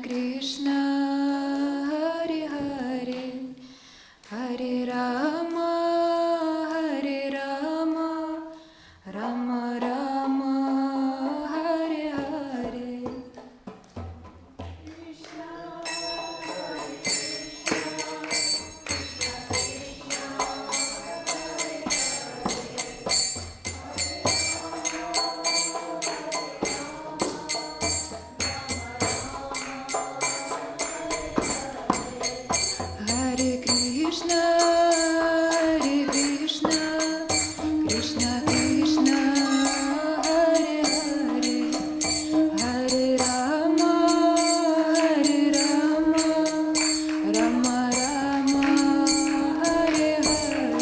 Krishna, Hare Hare, Hare Rama, Hare Rama, Rama Rama, Hare Hare. Hare Krishna, Hare Krishna, Krishna Krishna, Hare Hare, Hare Rama, Hare Rama, Rama Rama, Hare Hare.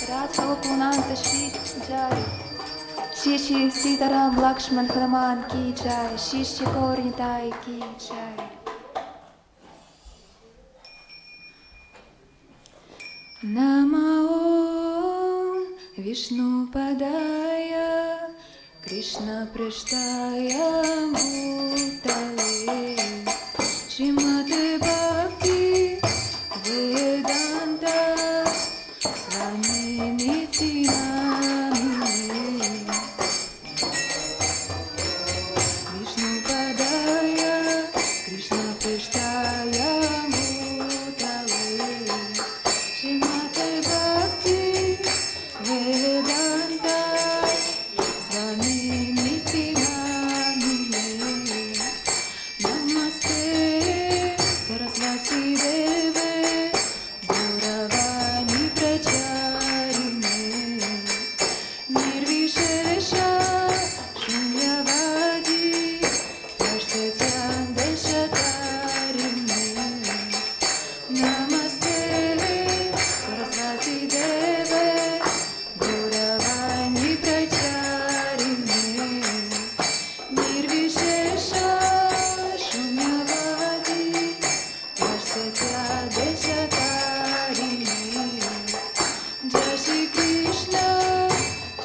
Radha Gokunanta Shri Jai, Shri Shri Sitaram Lakshman Hanuman Ki Jai, Shri Shri Gaur Nitai Ki Jai. Nama Om Vishnu Padaya Krishna Prishtaya Bhutale Srimate Bhakti Vedanta Swami Niti Namine Vishnu Padaya Krishna Prishtaya Bhutale Srimate Bhakti Vedanta Swami Niti Namine Namaste Saraswati Deve Gauravani Pracharine Nirvishesha Shunyavadi Varshatyan Deshatarine Namaste Saraswati Deve Gauravani Pracharine Nirvishesha Shunyavadi Varshatyan Deshatarine Jai Shri Krishna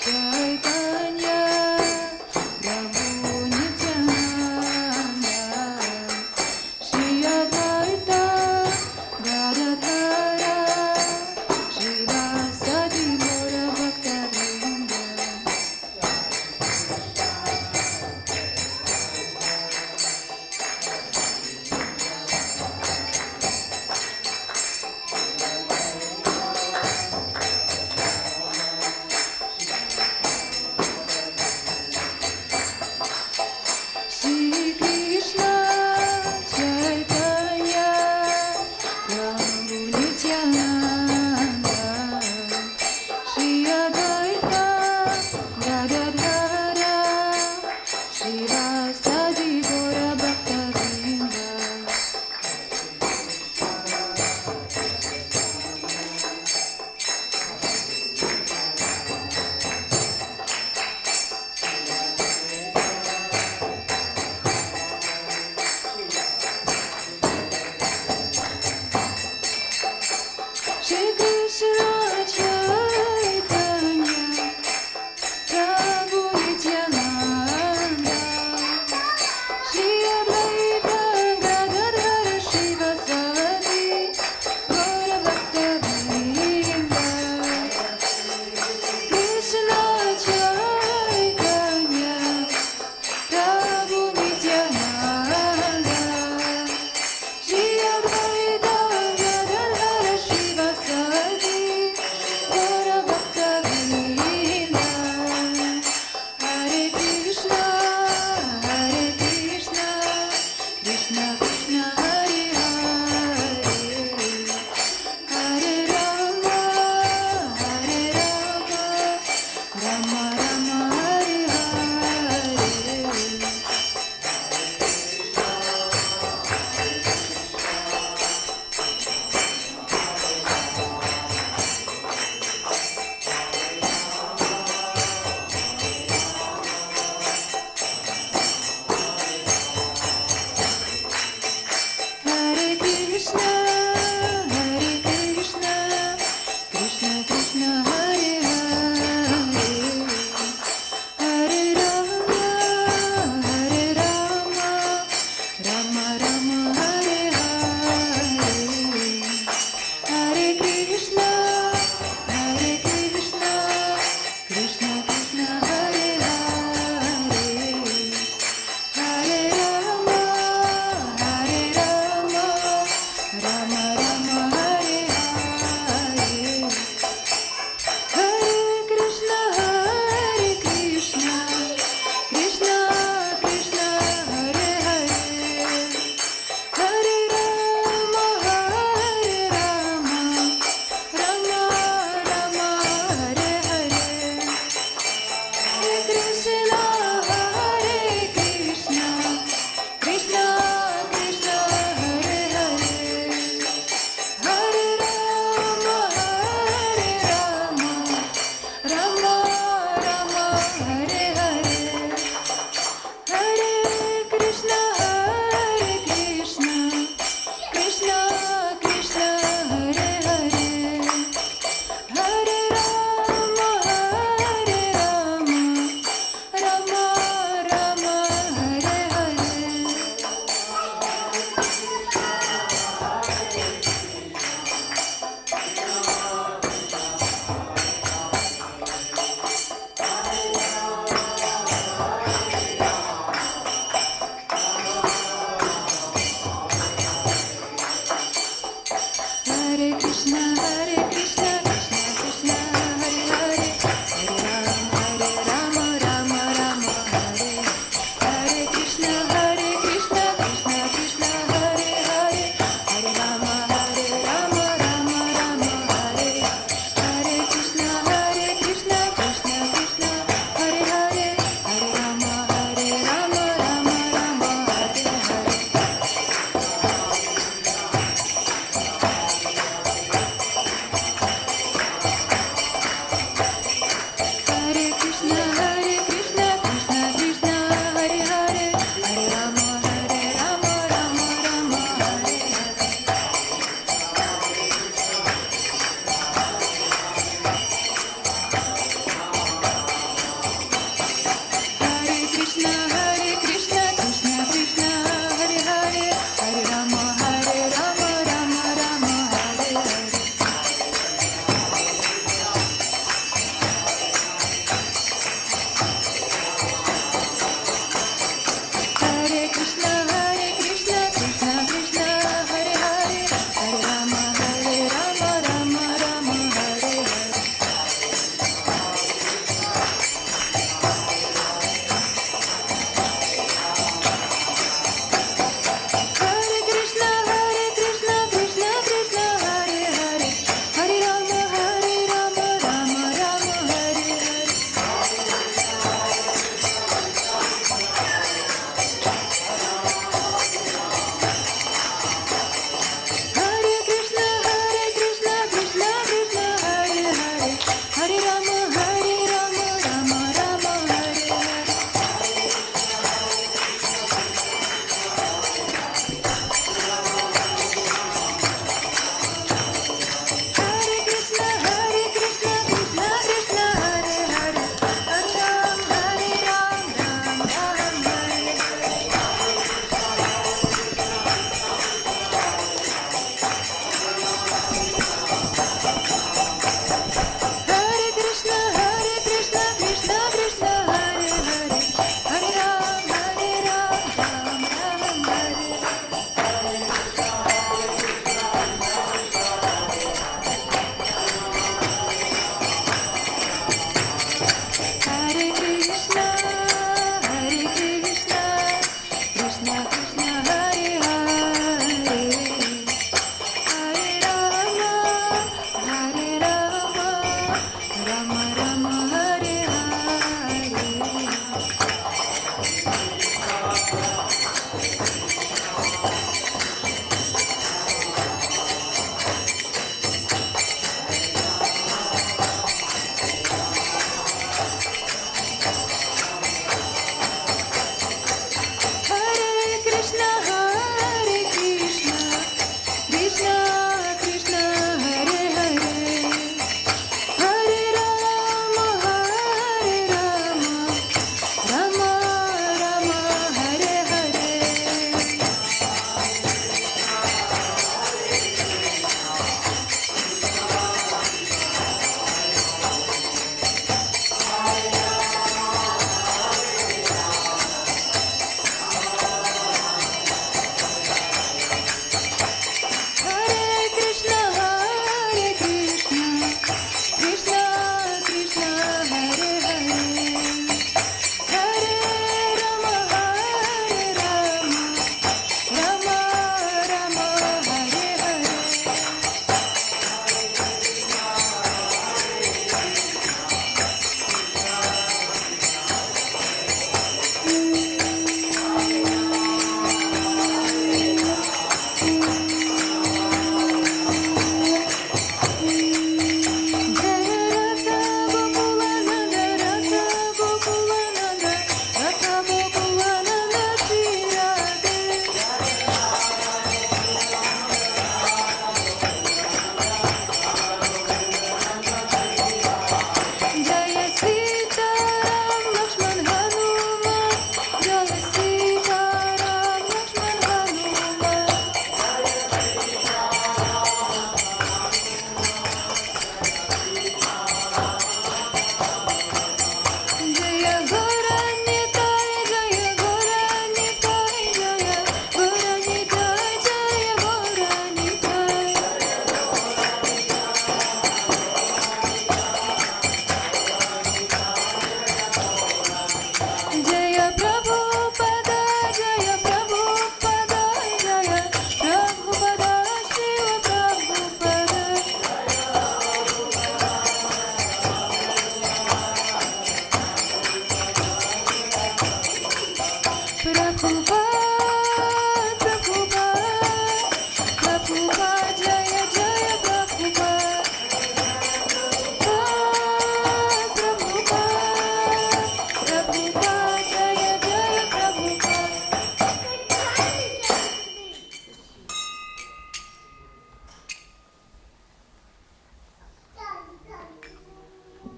Chaitanya Prabhu Nityananda Shri Advaita Gadadhara Shri Vasadi Gaura Bhaktavedanta. Shri Krishna Chaitanya Prabhu Nityananda Shri Advaita Gadadhara Shri Vasadi Gaura Bhaktavedanta. Shri Krishna Chaitanya Prabhu Nityananda Shri Advaita Gadadhara Shri Vasadi Gaura Bhaktavedanta. Krishna Chaitanya Prabhu Nityananda Shri Advaita Gadadhara Shri Vasadi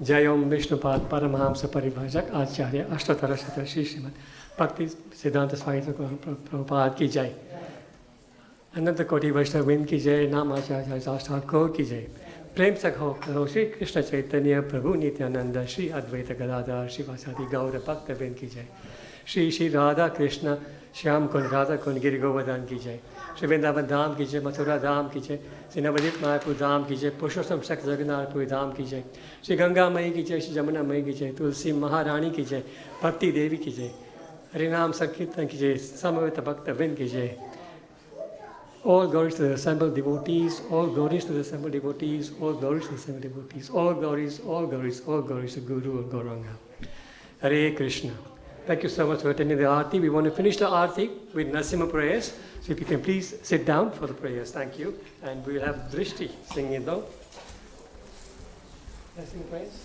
जय ओम विष्णुपाद परमहंस परिभाषक आचार्य अष्टोत्तर शतक श्री श्रीमद भक्ति सिद्धांत स्वामी प्रभुपाद की जय। अनंत कोटि वैष्णव वृंद की जय। नाम आचार्य शास्त्र कौर की जय। प्रेम से कहो श्री कृष्ण चैतन्य प्रभु नित्यानंद श्री अद्वैत गदाधर श्रीवासादि गौर भक्त वृंद की जय। श्री श्री राधा कृष्ण श्याम कुंड राधा कुंड गिरि गोवर्धन की जय। श्री वृंदावन धाम की जय। मथुरा धाम की जय। श्री नवदीप मायापुर धाम की जय। पुरुषोत्तम शक्त जगन्नाथपुरी धाम की जय। श्री गंगा मई की जय। श्री जमुना मई की जय। तुलसी महारानी की जय। भक्ति देवी की जय। हरिनाम संकीर्तन की जय। समवेत भक्त वृंद की जय। All glories to the assembled devotees, all glories to the assembled devotees, all glories to the assembled devotees, all glories, all glories, all glories to Guru and Gauranga. Hare Krishna. Thank you so much for attending the Aarti. We want to finish the Aarti with Nasima prayers. So if you can please sit down for the prayers. Thank you. And we will have Drishti singing though. Nasima prayers.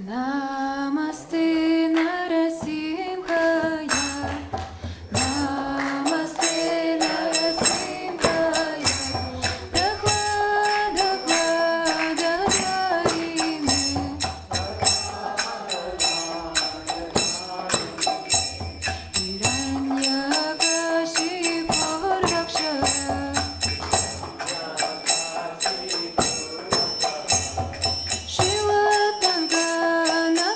Namaste Narasimhaya, Namaste Narasimhaya, Prahvada Vadavarime, Hiranyakashipu Rakshara, Shiva Tankana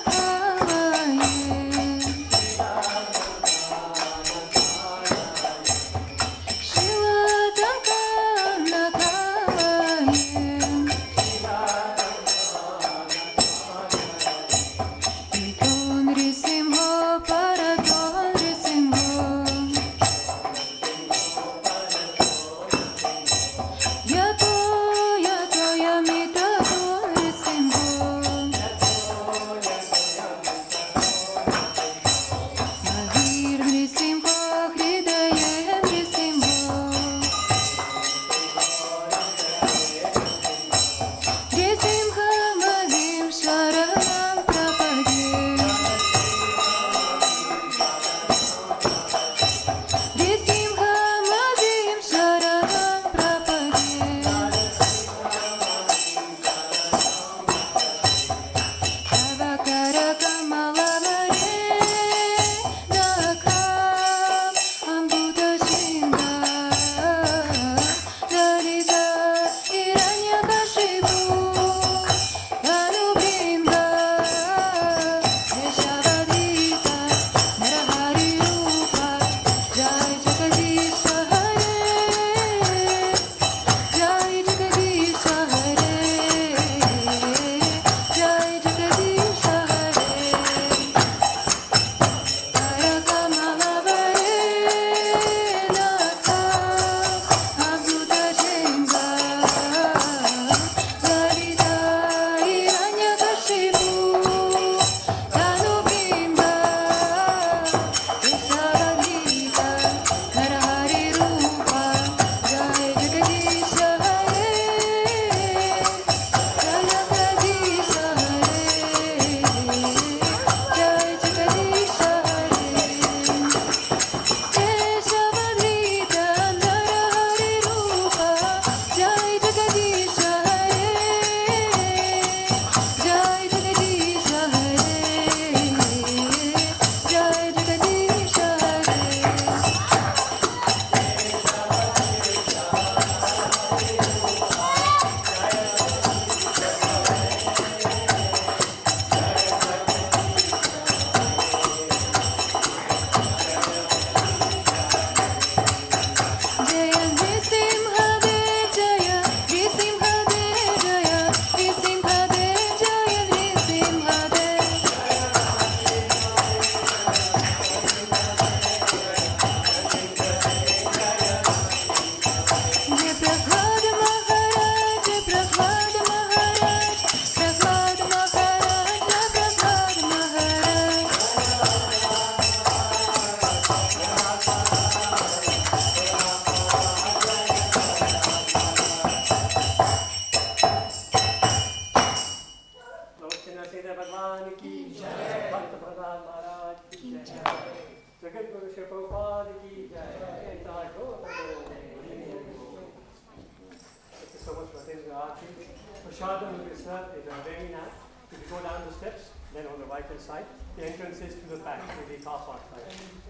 Prashadam is very nice. If you go down the steps, then on the right hand side, the entrance is to the back, to the car park side.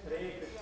Hare Krishna.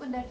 Bunda.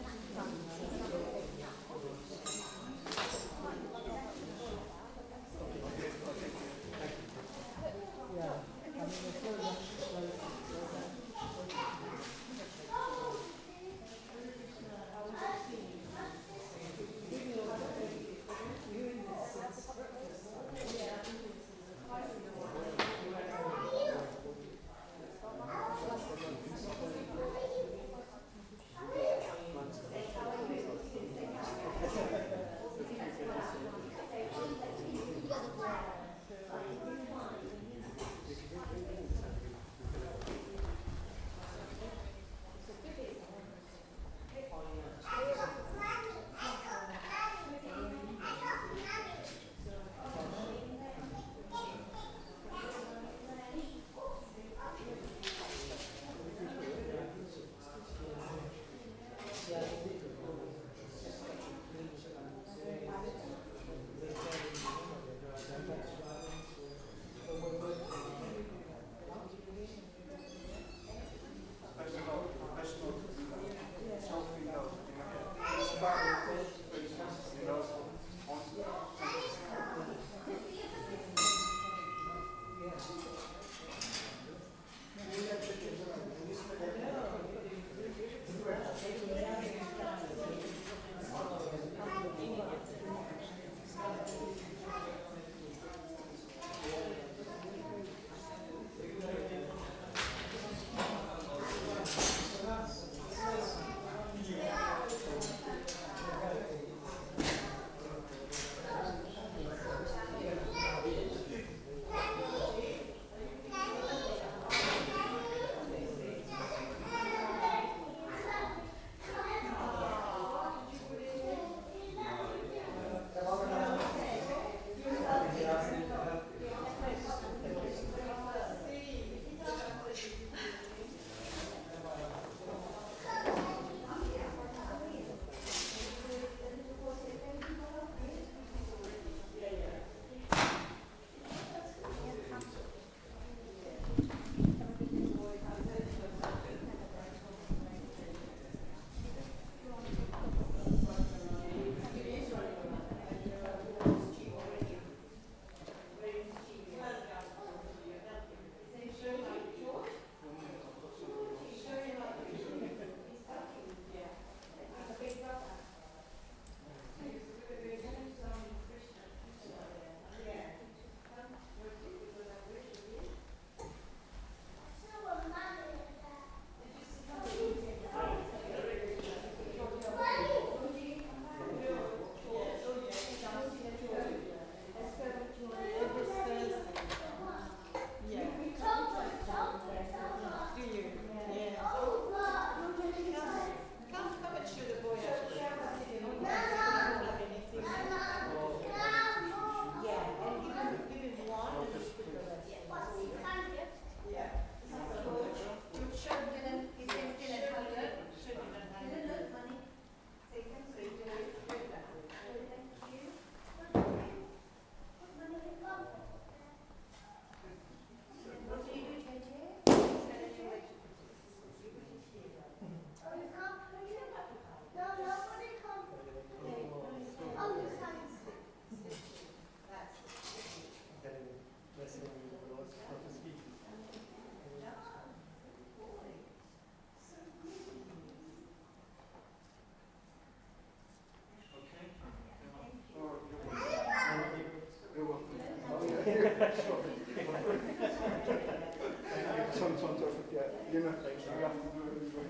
Sometimes I forget, you know, you have to do it as well.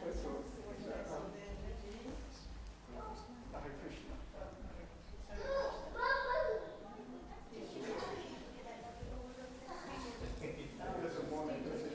That's all. Hare Krishna. Doesn't want it, does it?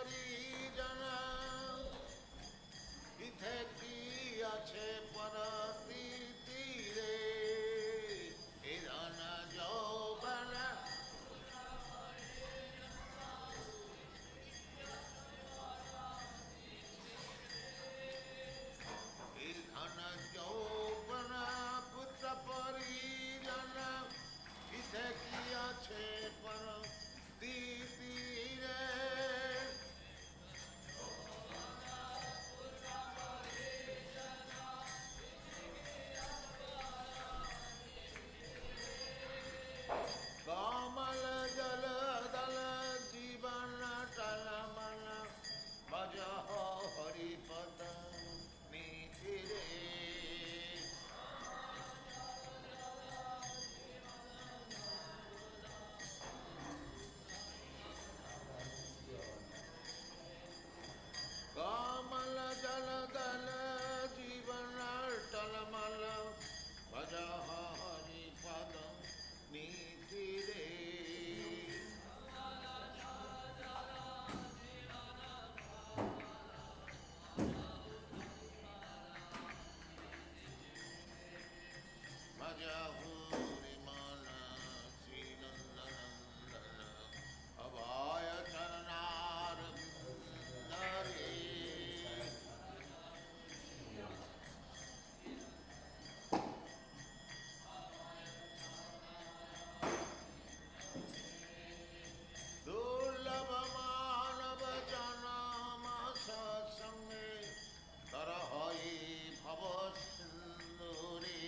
পরিজন ইথে কি আছে পরতি তীরে হিরণ যৌবন হিরণ যৌবন পুত্র পরিজন ইথে কি আছে পরতি তীরে कमल जल दल जीवन टल मन भज हरिपद नीति रे कमल जल दल जीवन टल मल भज हरिपद नीति रे भजहूरि मन श्री नंदन अभय चरणार रे दुर्लभ मानव जन्म सत्संगे तरहई भव सिंधुरे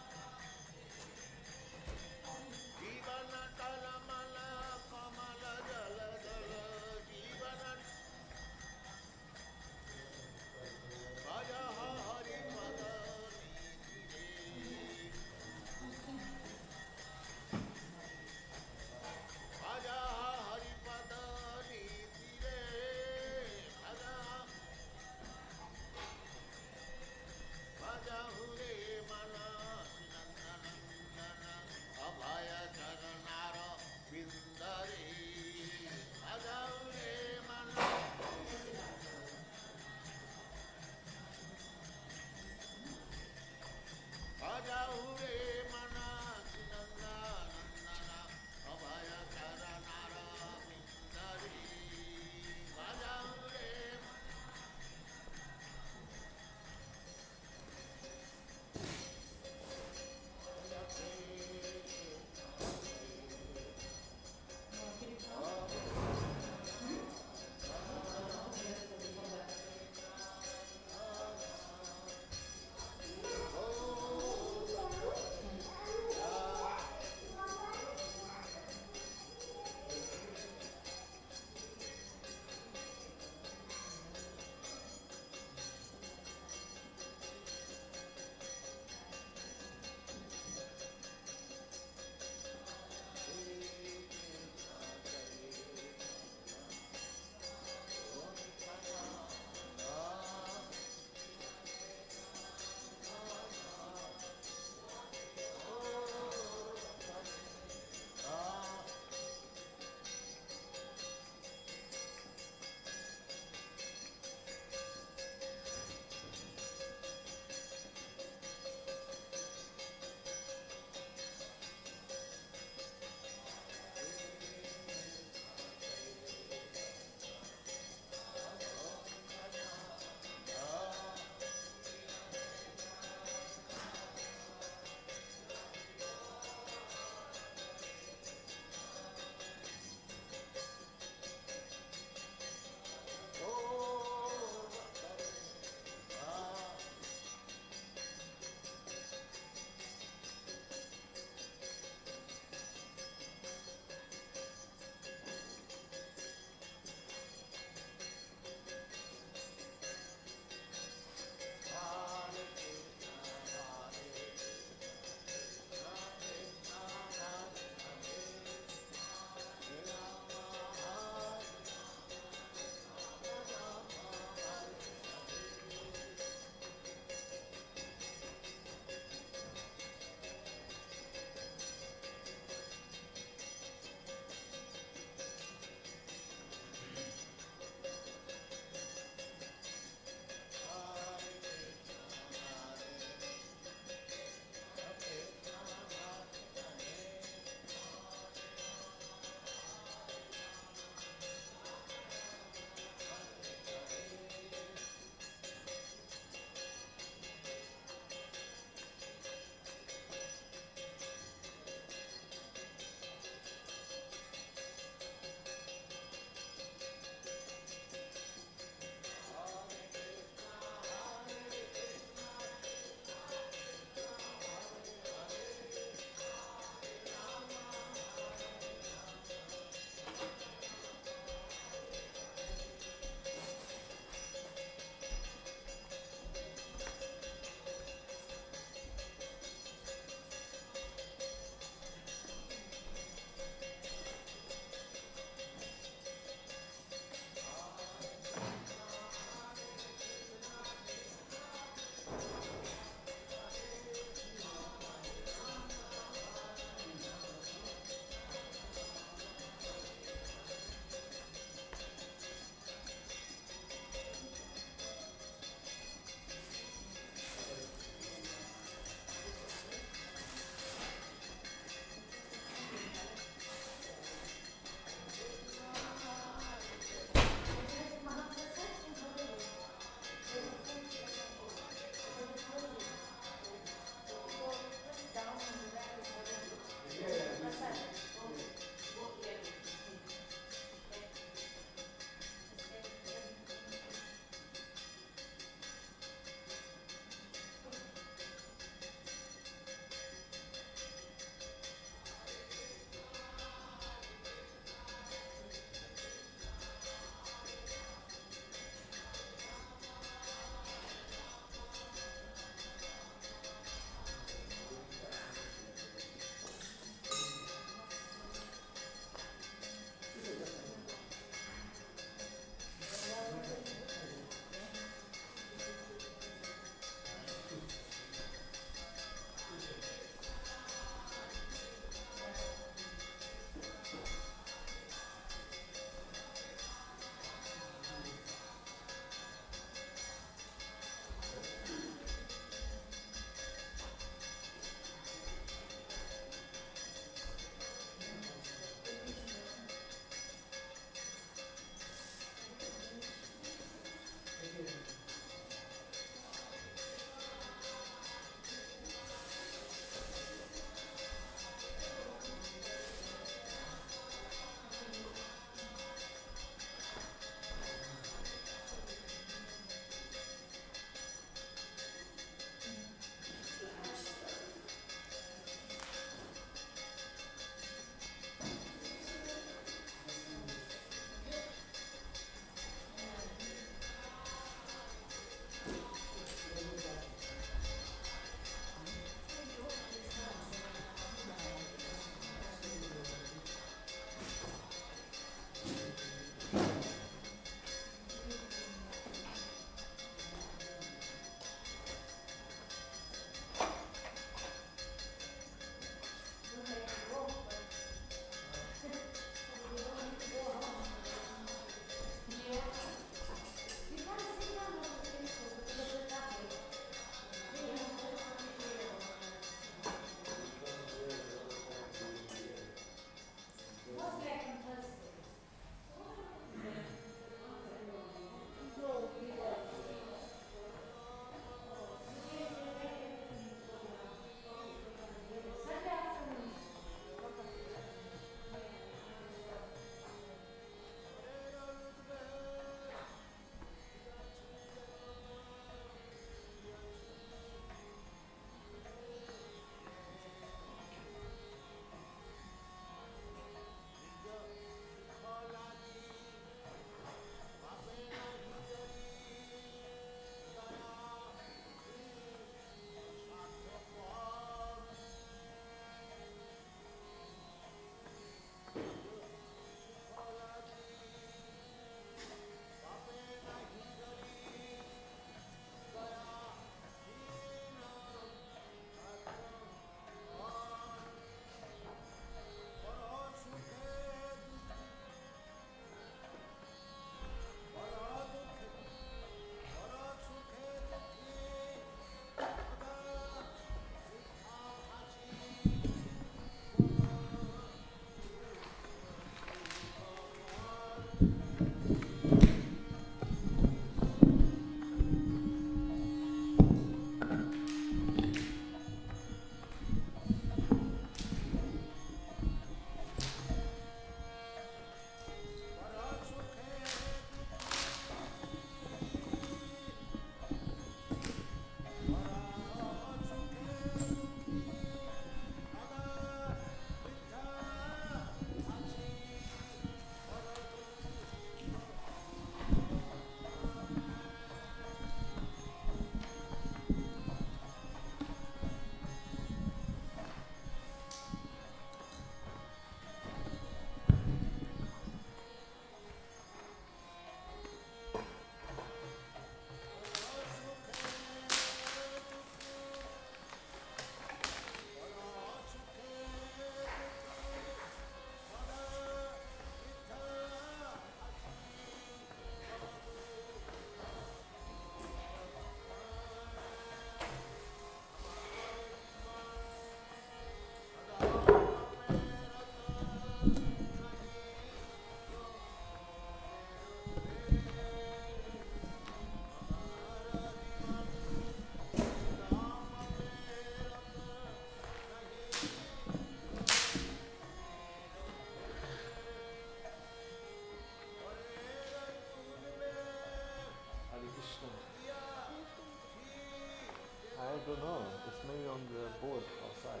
don't know. It's maybe on the board outside.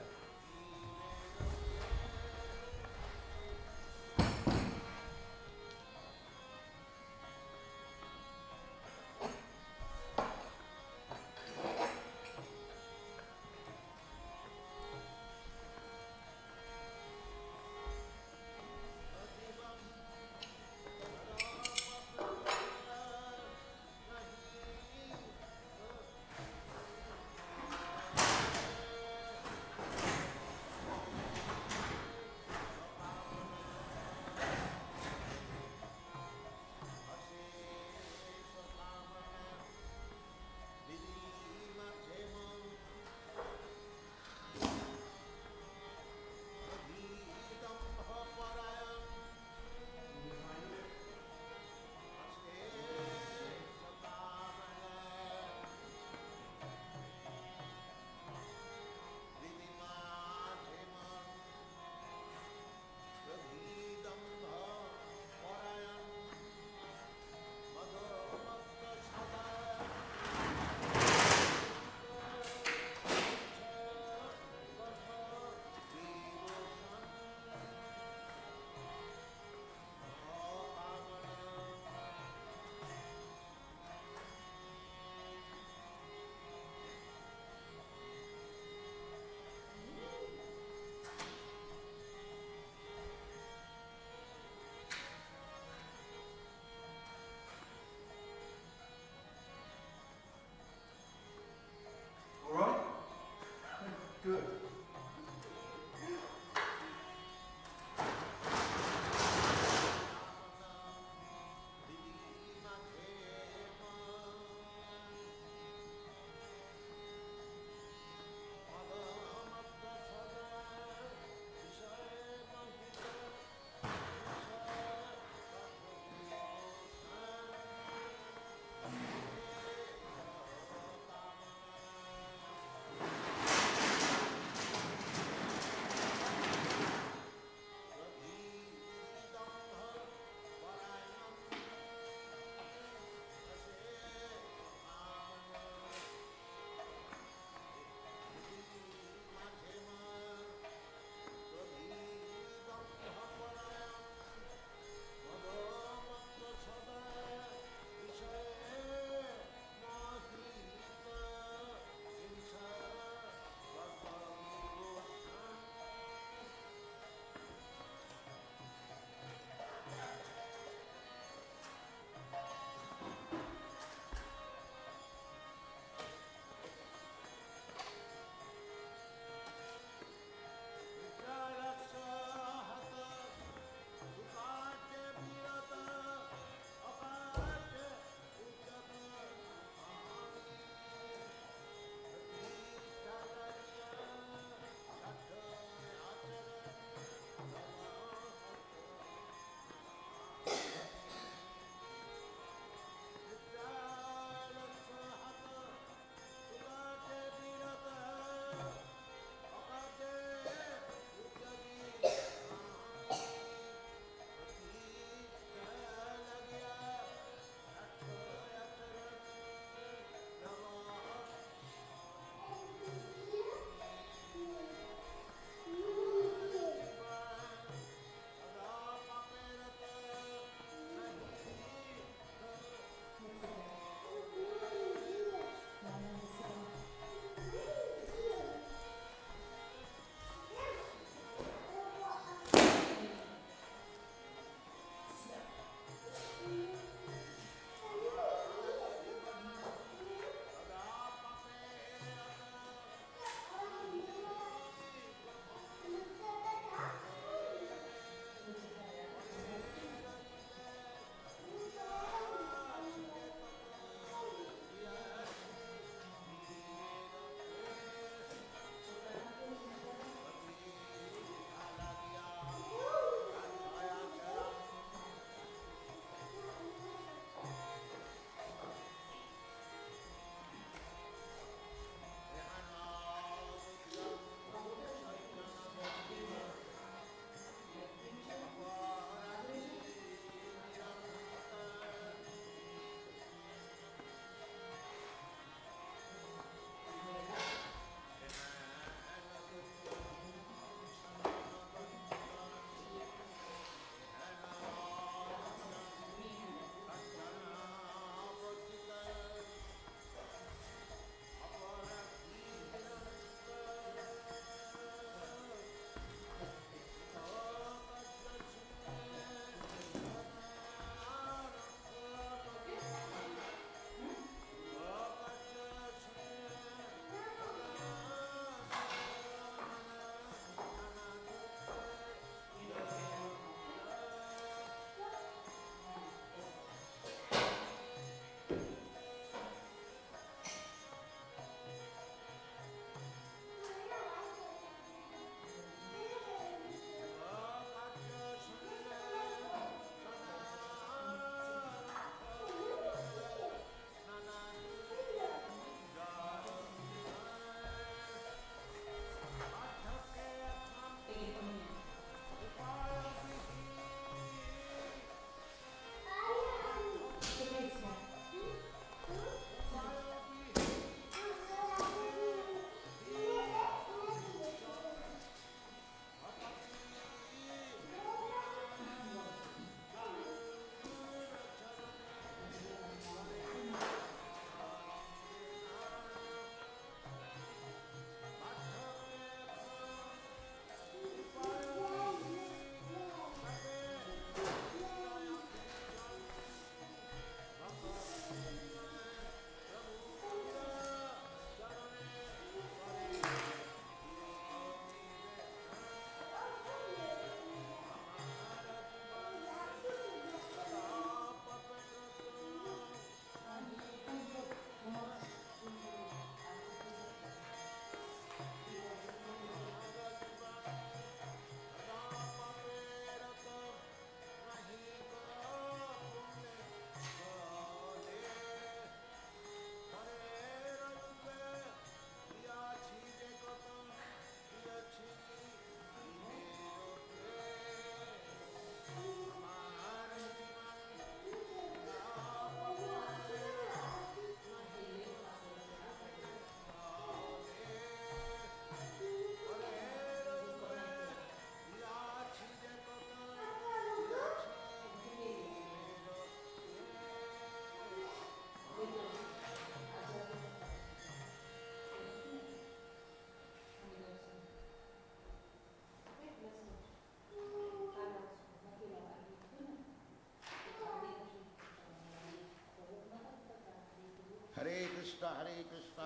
हरे कृष्ण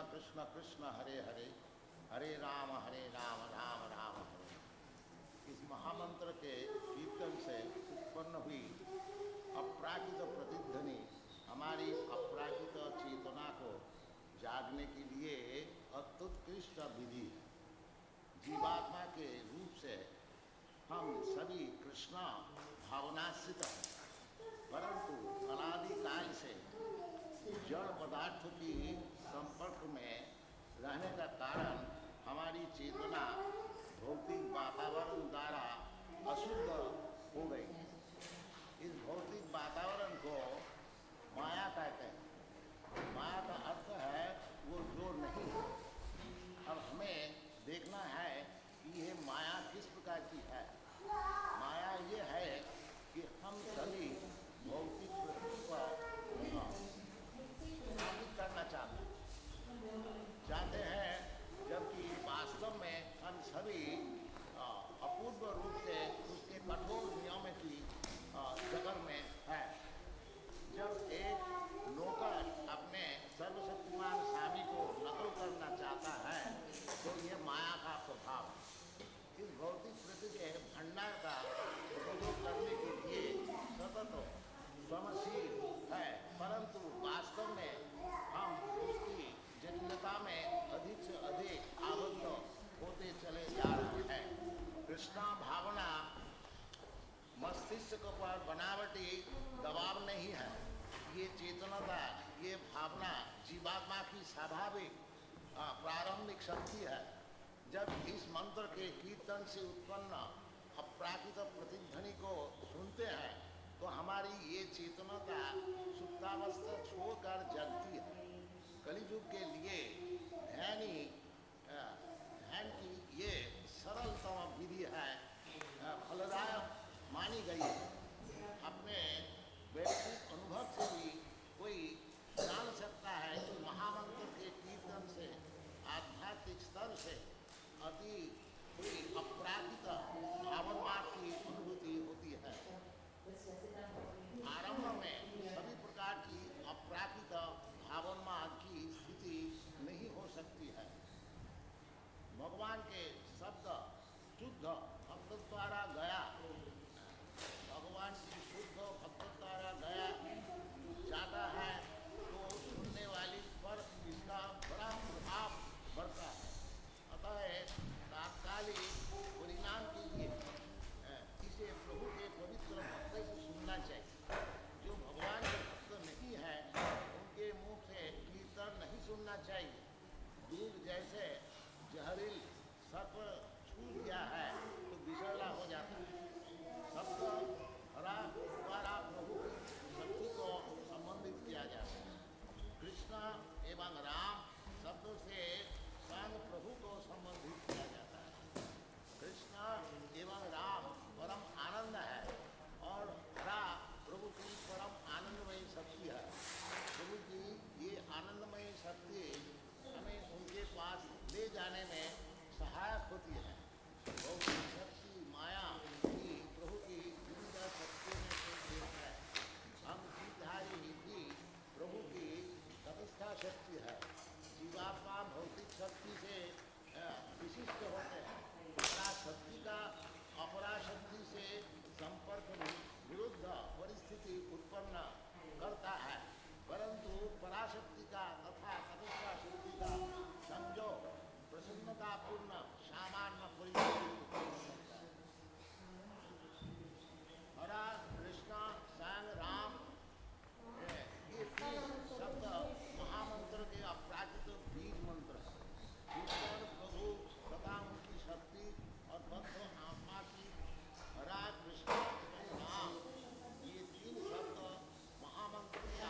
कृष्ण कृष्ण हरे हरे, हरे राम राम राम हरे। इस महामंत्र के कीर्तन से उत्पन्न हुई अपराजित प्रतिध्वनि हमारी अपराजित चेतना को जागने के लिए अत्युत्कृष्ट विधि है। जीवात्मा के रूप से हम सभी कृष्ण भावनाश्रित हैं, परंतु अनादिकाल से जड़ पदार्थ की संपर्क में रहने का कारण हमारी चेतना भौतिक वातावरण द्वारा अशुद्ध हो गई। इस भौतिक वातावरण को माया कहते हैं। माया का अर्थ है वो जो नहीं है। अब हमें देखना है कि ये माया किस प्रकार की है। माया ये है कि हम सभी भौतिक पृथ्वी पर स्थापित करना चाहते हैं, जबकि वास्तव में हम सभी अपूर्व रूप से उसके कठोर नियम की जगह में है। जब एक नौकर अपने सर्वशक्तिमान स्वामी को नकल करना चाहता है तो ये माया का प्रभाव है। इस भौतिक पृथ्वी के भंडार का उपयोग करने के लिए सतत स्वमशील है, परंतु वास्तव में हम उसकी जटिलता में अधिक से अधिक आबद्ध होते चले जा रहे हैं। कृष्णा भावना मस्तिष्क पर बनावटी दबाव नहीं है। ये चेतनता, ये भावना जीवात्मा की स्वाभाविक प्रारंभिक शक्ति है। जब इस मंत्र के कीर्तन से उत्पन्न अपराजित प्रतिध्वनि को सुनते हैं तो हमारी ये चेतनता सुप्तावस्था छोड़कर जगती है। कलियुग के लिए ध्यान की ये सरलतम विधि है, फलदायक मानी गई है। अपने व्यक्तिगत अनुभव से भी कोई जान सकता है कि महामंत्र के कीर्तन से आध्यात्मिक स्तर से अति कोई अपराजित भावनात्मक की अनुभूति होती है। आरंभ में सभी प्रकार की अपराजित भावना की स्थिति नहीं हो सकती है। भगवान के शब्द शुद्ध भक्त द्वारा गया, भगवान की शुद्ध भक्त द्वारा गया जाता है तो सुनने वाली पर इसका बड़ा प्रभाव पड़ता है। अतः तात्कालिक परिणाम के लिए इसे प्रभु के पवित्र भक्त से सुनना चाहिए। जो भगवान के भक्त नहीं है उनके मुख से कीर्तन नहीं सुनना चाहिए। दूध जैसे जहरील सर्प छू दिया है तो विषैला हो जाता है। शब्द द्वारा प्रभु की शक्ति को संबंधित किया जाता है। कृष्ण एवं राम शब्दों से स्वयं प्रभु को संबंधित किया जाता है। कृष्ण एवं राम परम आनंद है और हरा प्रभु की परम आनंदमयी शक्ति है। प्रभु की ये आनंदमयी शक्ति हमें उनके पास ले जाने में सहायक होती है। भौतिक शक्ति माया की प्रभु की विविध शक्तियों में से एक है। हम जीवधारी भी प्रभु की तटस्था शक्ति है। जीवात्मा भौतिक शक्ति से विशिष्ट होते हैं। पराशक्ति का अपराशक्ति से संपर्क विरुद्ध परिस्थिति उत्पन्न करता है, परंतु पराशक्ति का तथा तटस्था शक्ति का संयोग प्रसन्नतापूर्ण सामान्य परिस्थिति उत्पन्न करता है। हरा कृष्ण संग राम ये तीन शब्द महामंत्र के अपराजित बीज मंत्र है। ईश्वर प्रभु तथा उनकी शक्ति और बद्ध आत्मा की हरा कृष्ण राम ये तीन शब्द महामंत्र के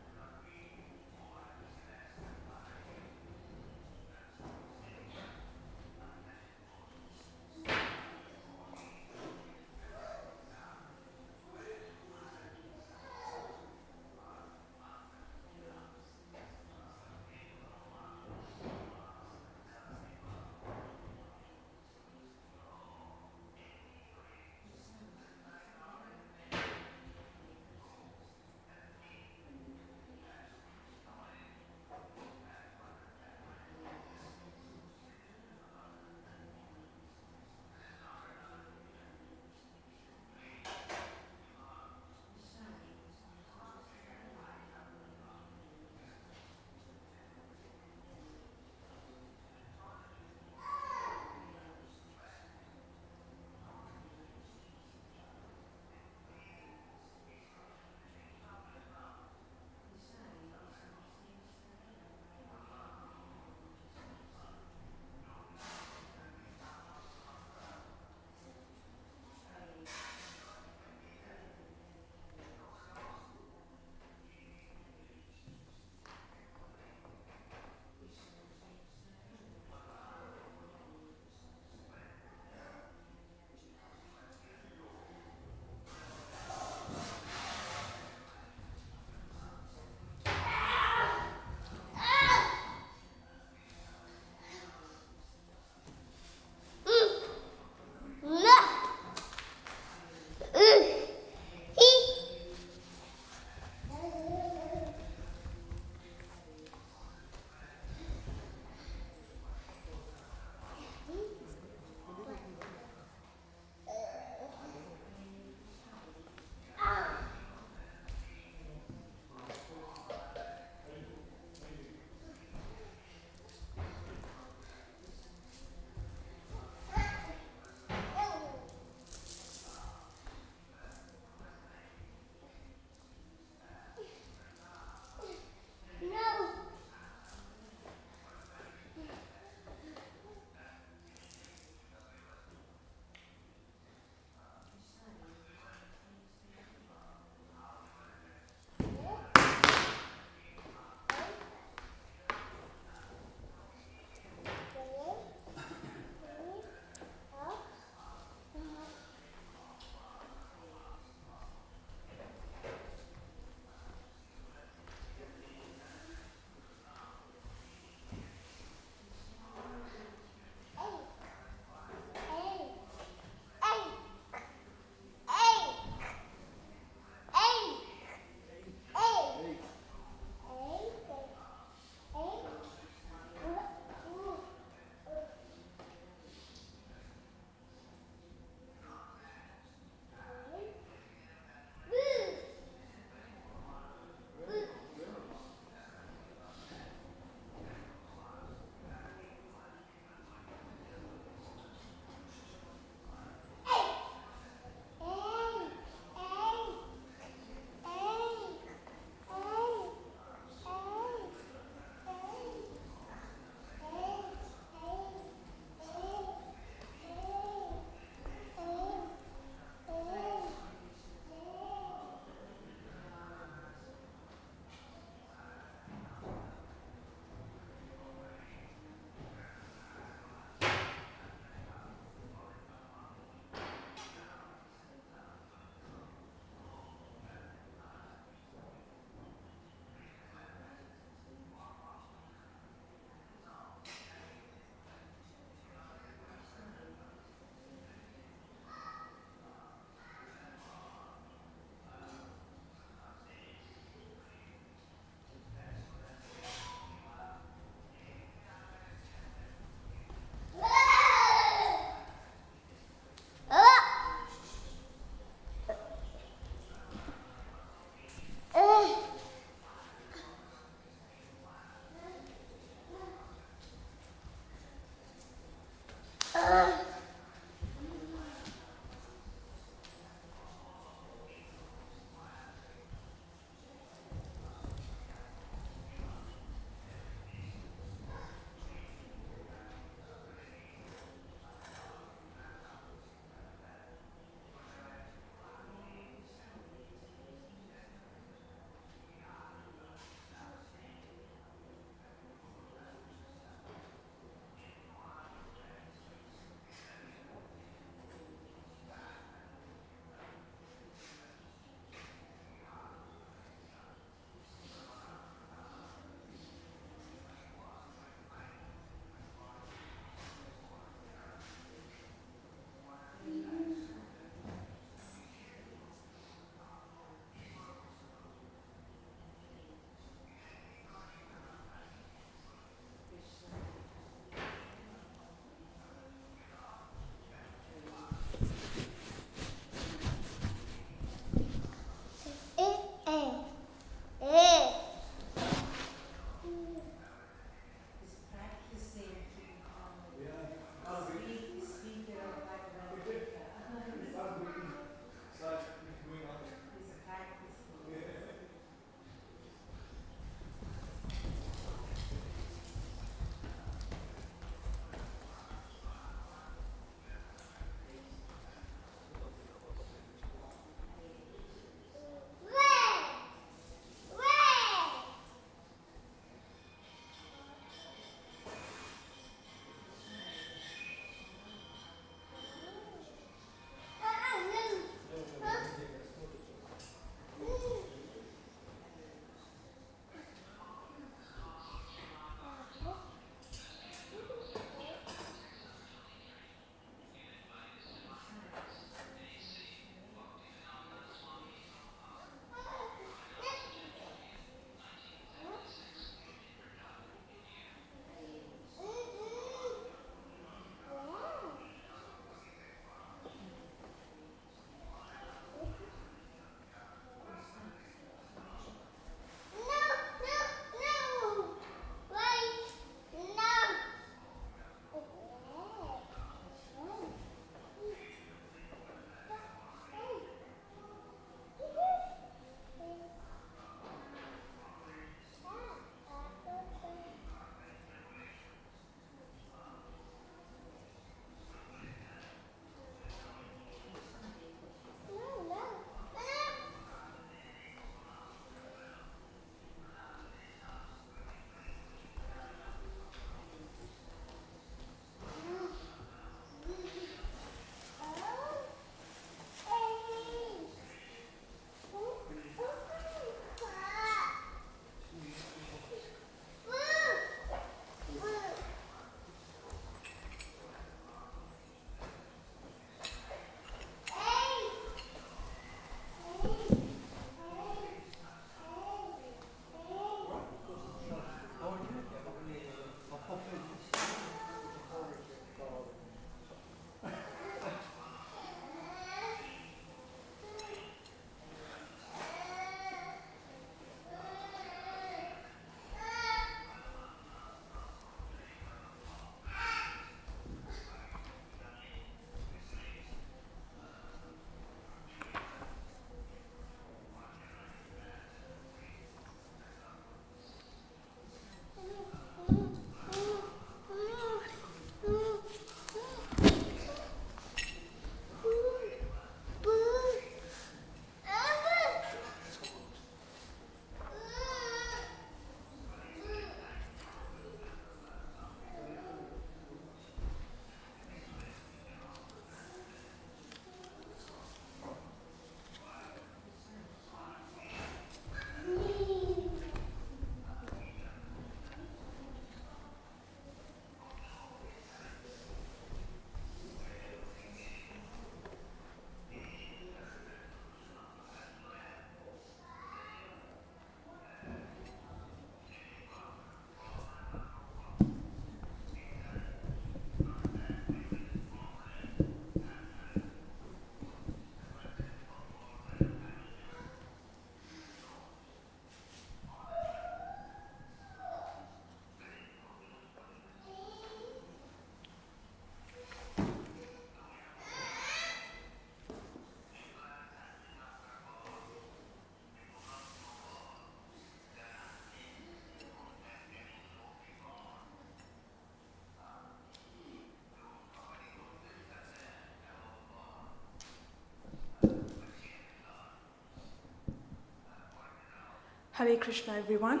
Hare Krishna, everyone.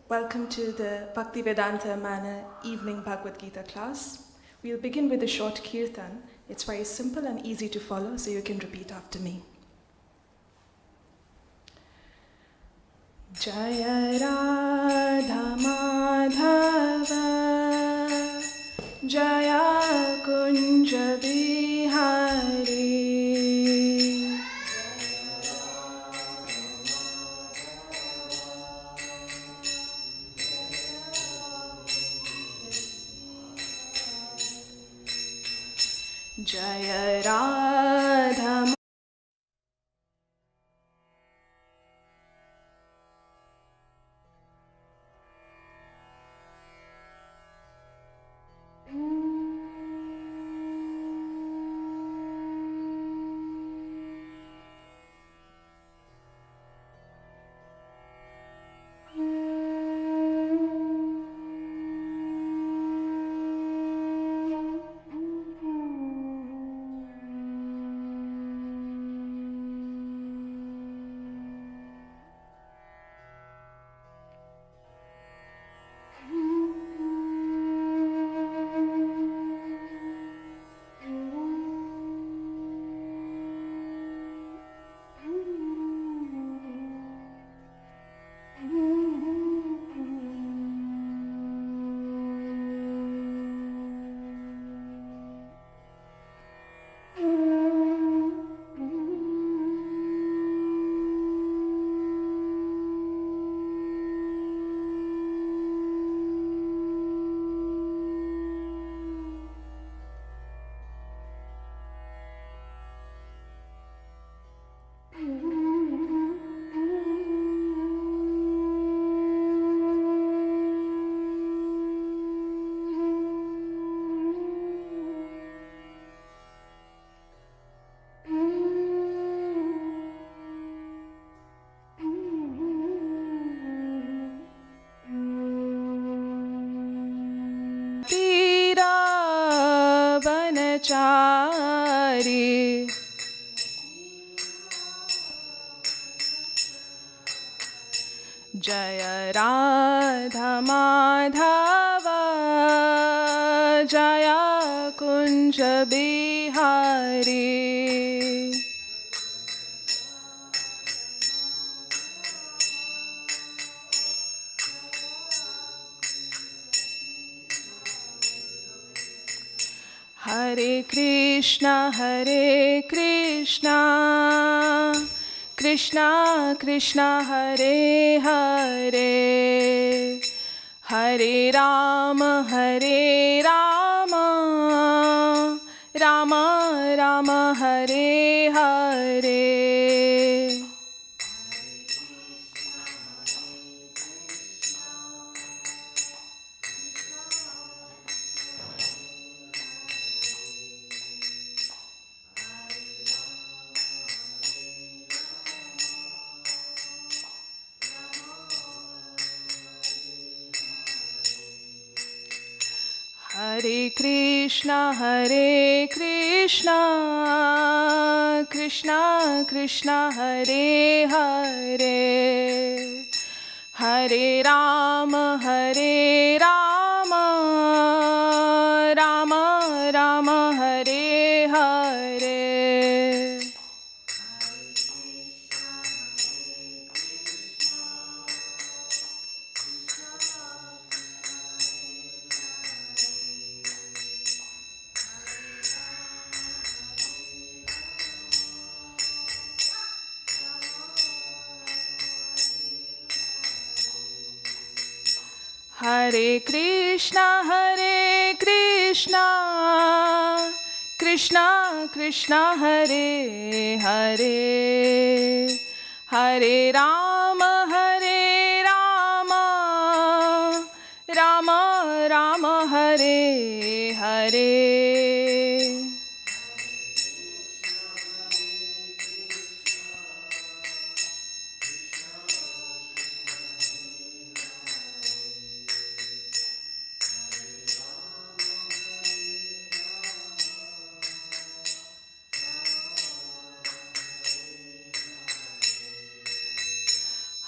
Welcome to the Bhaktivedanta Manor evening Bhagavad Gita class. We'll begin with a short kirtan. It's very simple and easy to follow, so you can repeat after me. Jaya Radha Madhava Jaya Kunja Bihari Jaya Radha Vanachari Jaya Radha Madhava Jaya Kunja Bihari Hare Krishna, Krishna Krishna, Hare Hare, Hare Rama, Rama Rama, Hare Hare. Hare Krishna, Krishna Krishna, Hare Hare, Hare Rama, Rama Rama, Hare Hare. Hare Krishna, Krishna Krishna, Hare Hare, Hare Rama, Rama Rama, Hare Hare.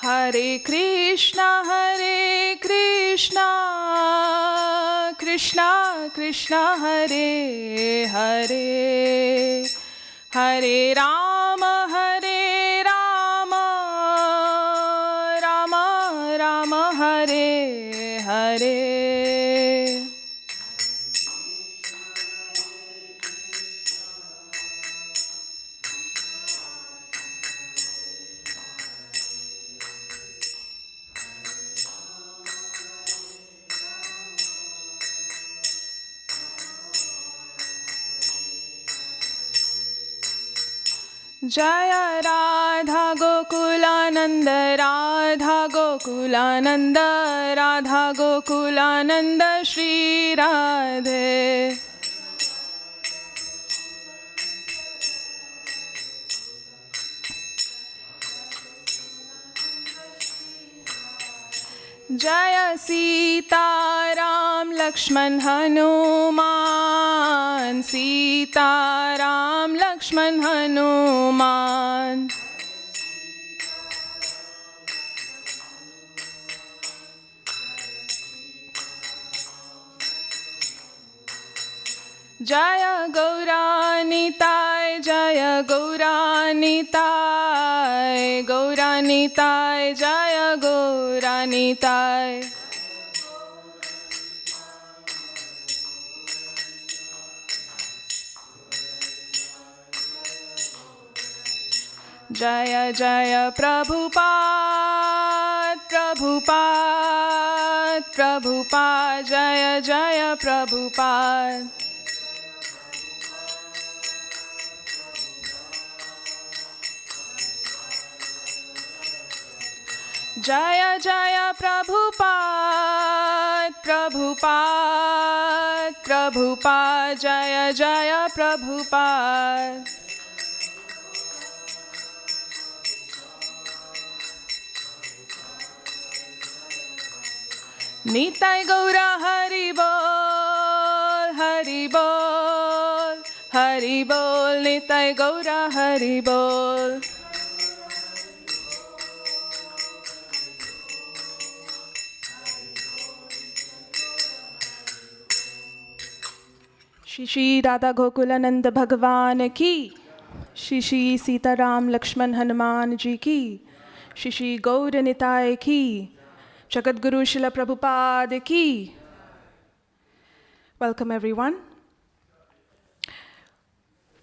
Hare Krishna, Krishna Krishna, Hare Hare, Hare Rama, Rama Rama, Hare Hare. Jaya Radha Gokulananda, Radha Gokulananda, Radha Gokulananda, Shri Radhe. Jaya Sita Ram Lakshman Hanuman, Sita Ram Lakshman Hanuman. Jaya Gauranitai, Jaya Gauranitai, Gauranitai, Jaya Gauranitai. Jaya Jaya Prabhupada, Prabhupada, Prabhupada, Jaya Jaya Prabhupada. Jaya Jaya Prabhupada, Prabhupada, Prabhupada, Jaya Jaya Prabhupada. Nitai Gaura Hari Bol, Hari Bol, Hari Bol, Nitai Gaura Hari Bol. Shri Shri Radha Gokulananda Bhagavan ki, Shri Shri Sita Ram Lakshman Hanuman ji ki, Shri Shri Gaura Nitai ki, Jagat Guru Srila Prabhupada ki. Welcome everyone.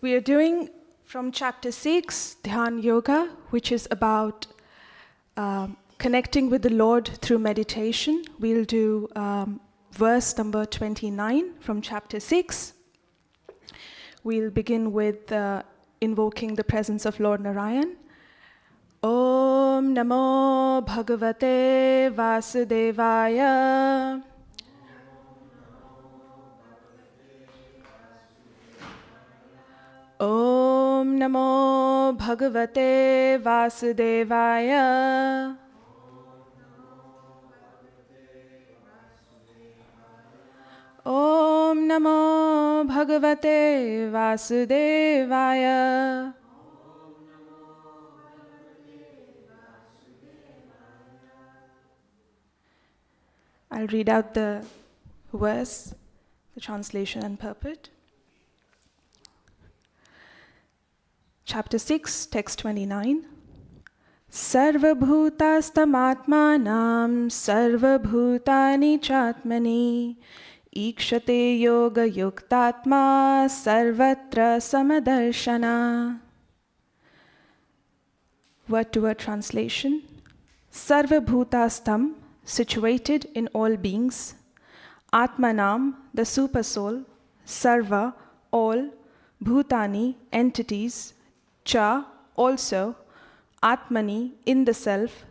We are doing from chapter 6, Dhyan Yoga, which is about connecting with the Lord through meditation. We'll do verse number 29 from chapter 6. We'll begin with invoking the presence of Lord Narayan. Om Namo Bhagavate Vasudevaya. Om Namo Bhagavate Vasudevaya. Om Namo Bhagavate Vasudevaya. I'll read out the verse, the translation and purport. Chapter 6, text 29. Sarvabhutastamatmanam sarvabhutani chatmani ikshate yoga yuktatma sarvatra samadarshana. Word-to-word translation. Sarvabhutastam, situated in all beings. Atmanam, the super soul. Sarva, all. Bhutani, entities. Cha, also. Atmani, in the self.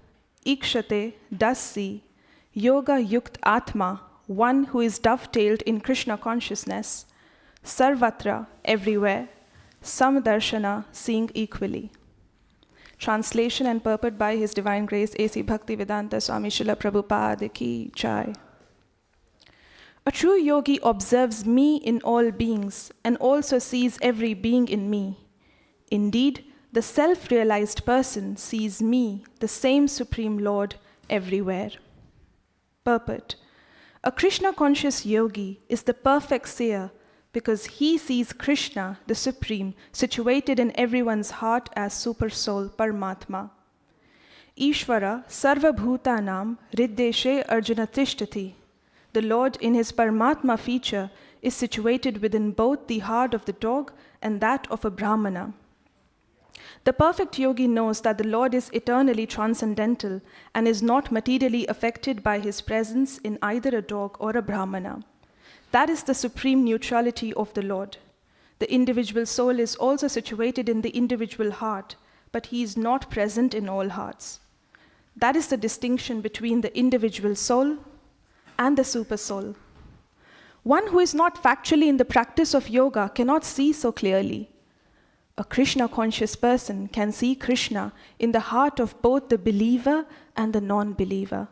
Ikshate, does see. Yoga yukt atma, one who is dovetailed in Krishna consciousness. Sarvatra, everywhere. Samdarshana, seeing equally. Translation and purport by His Divine Grace A.C. Bhaktivedanta Swami Srila Prabhupada Ki Jai. A true yogi observes me in all beings and also sees every being in me. Indeed, the self-realized person sees me, the same Supreme Lord, everywhere. Purport. A Krishna-conscious yogi is the perfect seer because he sees Krishna, the Supreme, situated in everyone's heart as Super-Soul, Paramatma. Ishvara sarvabhutanam riddeshe arjuna tishtati. The Lord in his Paramatma feature is situated within both the heart of the dog and that of a Brahmana. The perfect yogi knows that the Lord is eternally transcendental and is not materially affected by his presence in either a dog or a Brahmana. That is the supreme neutrality of the Lord. The individual soul is also situated in the individual heart, but he is not present in all hearts. That is the distinction between the individual soul and the super soul. One who is not factually in the practice of yoga cannot see so clearly. A Krishna-conscious person can see Krishna in the heart of both the believer and the non-believer.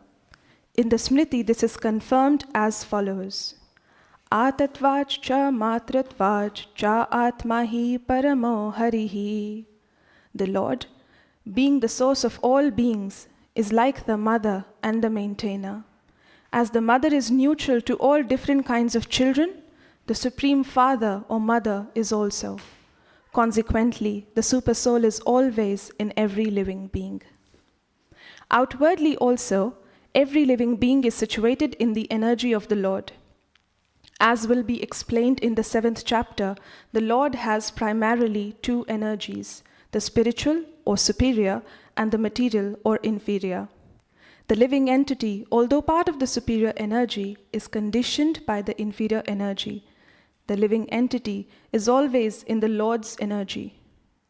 In the Smriti, this is confirmed as follows. Atatvaj cha matratvaj cha atmahi paramo harihi. The Lord, being the source of all beings, is like the mother and the maintainer. As the mother is neutral to all different kinds of children, the Supreme Father or Mother is also. Consequently, the Super Soul is always in every living being. Outwardly also, every living being is situated in the energy of the Lord. As will be explained in the 7th chapter, the Lord has primarily two energies, the spiritual or superior and the material or inferior. The living entity, although part of the superior energy, is conditioned by the inferior energy. The living entity is always in the Lord's energy.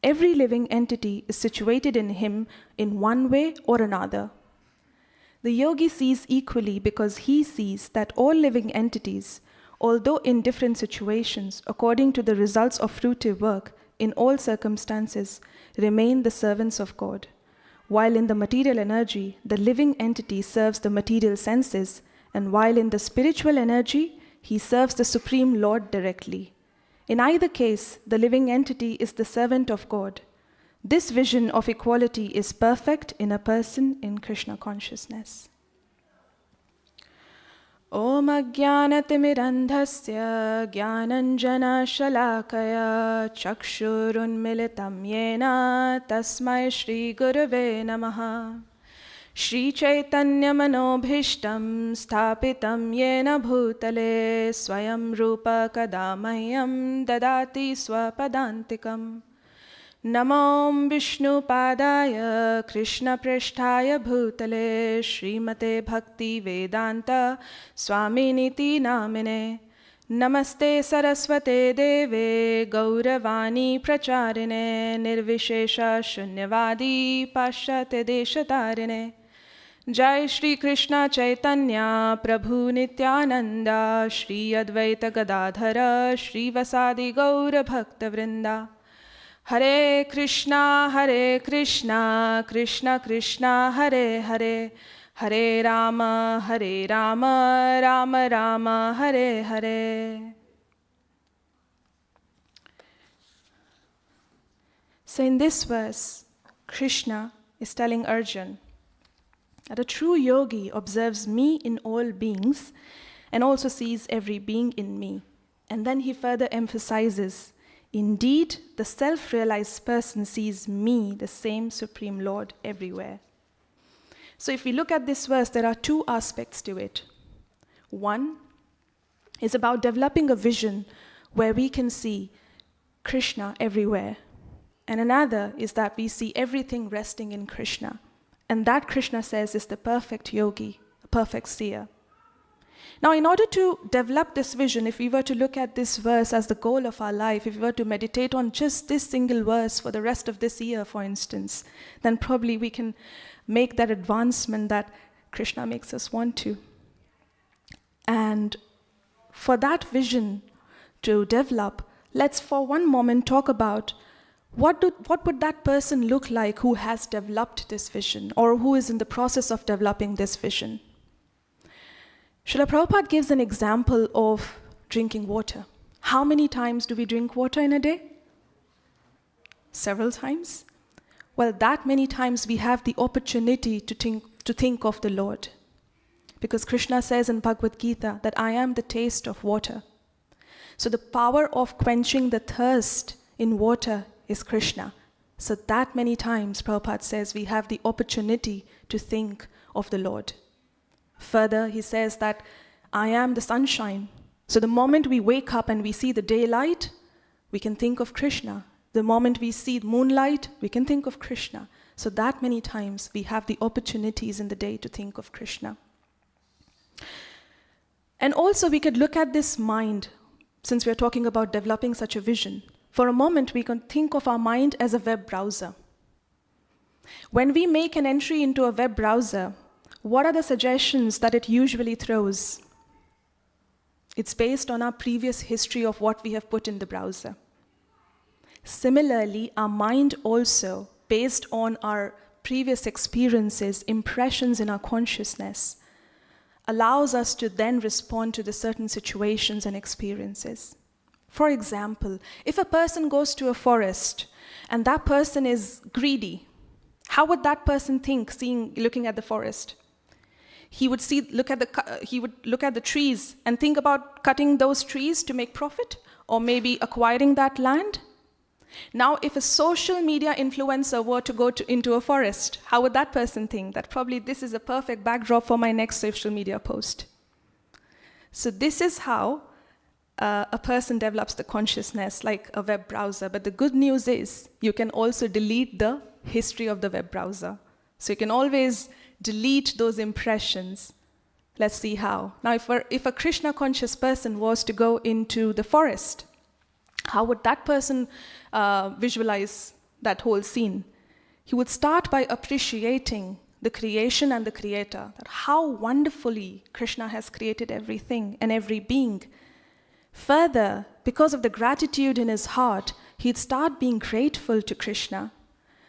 Every living entity is situated in him in one way or another. The yogi sees equally because he sees that all living entities, although in different situations, according to the results of fruitive work, in all circumstances, remain the servants of God. While in the material energy, the living entity serves the material senses, and while in the spiritual energy, he serves the Supreme Lord directly. In either case, the living entity is the servant of God. This vision of equality is perfect in a person in Krishna consciousness. Om ajnanatimirandhasya jnananjana shalakaya chakshurunmilitam yena tasmai Shri Gurave Namaha. Shri Chaitanya Manobhishtam Sthapitam Yena Bhutale Swayam Rupa Kadamahyam Dadati Swapadantikam. Namom Vishnu Padaya Krishna Prishtaya Bhutale Srimate Bhaktivedanta Swaminiti Namine. Namaste Saraswate Deve Gauravani Pracharine Nirvishesha Shunyavadi Pashyate Deshatarine. Jai Shri Krishna Chaitanya Prabhu Nityananda Shri Advaita Gadadhara Shri Vasadi Gaura Bhakta Vrinda. Hare Krishna Krishna Krishna Hare Hare Hare Rama Rama Rama Hare Hare. So in this verse, Krishna is telling Arjuna that a true yogi observes me in all beings and also sees every being in me. And then he further emphasizes, indeed, the self-realized person sees me, the same Supreme Lord, everywhere. So if we look at this verse, there are two aspects to it. One is about developing a vision where we can see Krishna everywhere. And another is that we see everything resting in Krishna. And that, Krishna says, is the perfect yogi, a perfect seer. Now, in order to develop this vision, if we were to look at this verse as the goal of our life, if we were to meditate on just this single verse for the rest of this year, for instance, then probably we can make that advancement that Krishna makes us want to. And for that vision to develop, let's for one moment talk about what would that person look like who has developed this vision or who is in the process of developing this vision. Srila Prabhupada gives an example of drinking water. How many times do we drink water in a day? Several times. Well, that many times we have the opportunity to think of the Lord. Because Krishna says in Bhagavad Gita that I am the taste of water. So the power of quenching the thirst in water is Krishna. So that many times, Prabhupada says, we have the opportunity to think of the Lord. Further, he says that I am the sunshine. So the moment we wake up and we see the daylight, we can think of Krishna. The moment we see moonlight, we can think of Krishna. So that many times we have the opportunities in the day to think of Krishna. And also we could look at this mind, since we're talking about developing such a vision. For a moment, we can think of our mind as a web browser. When we make an entry into a web browser, what are the suggestions that it usually throws? It's based on our previous history of what we have put in the browser. Similarly, our mind also, based on our previous experiences, impressions in our consciousness, allows us to then respond to the certain situations and experiences. For example, if a person goes to a forest and that person is greedy, how would that person think looking at the forest? He would look at the trees and think about cutting those trees to make profit, or maybe acquiring that land. Now, if a social media influencer were to go into a forest, how would that person think? That probably this is a perfect backdrop for my next social media post. So this is how a person develops the consciousness, like a web browser. But the good news is you can also delete the history of the web browser. So you can always delete those impressions. Let's see how. Now, if a Krishna conscious person was to go into the forest, how would that person visualize that whole scene? He would start by appreciating the creation and the creator, that how wonderfully Krishna has created everything and every being. Further, because of the gratitude in his heart, he'd start being grateful to Krishna,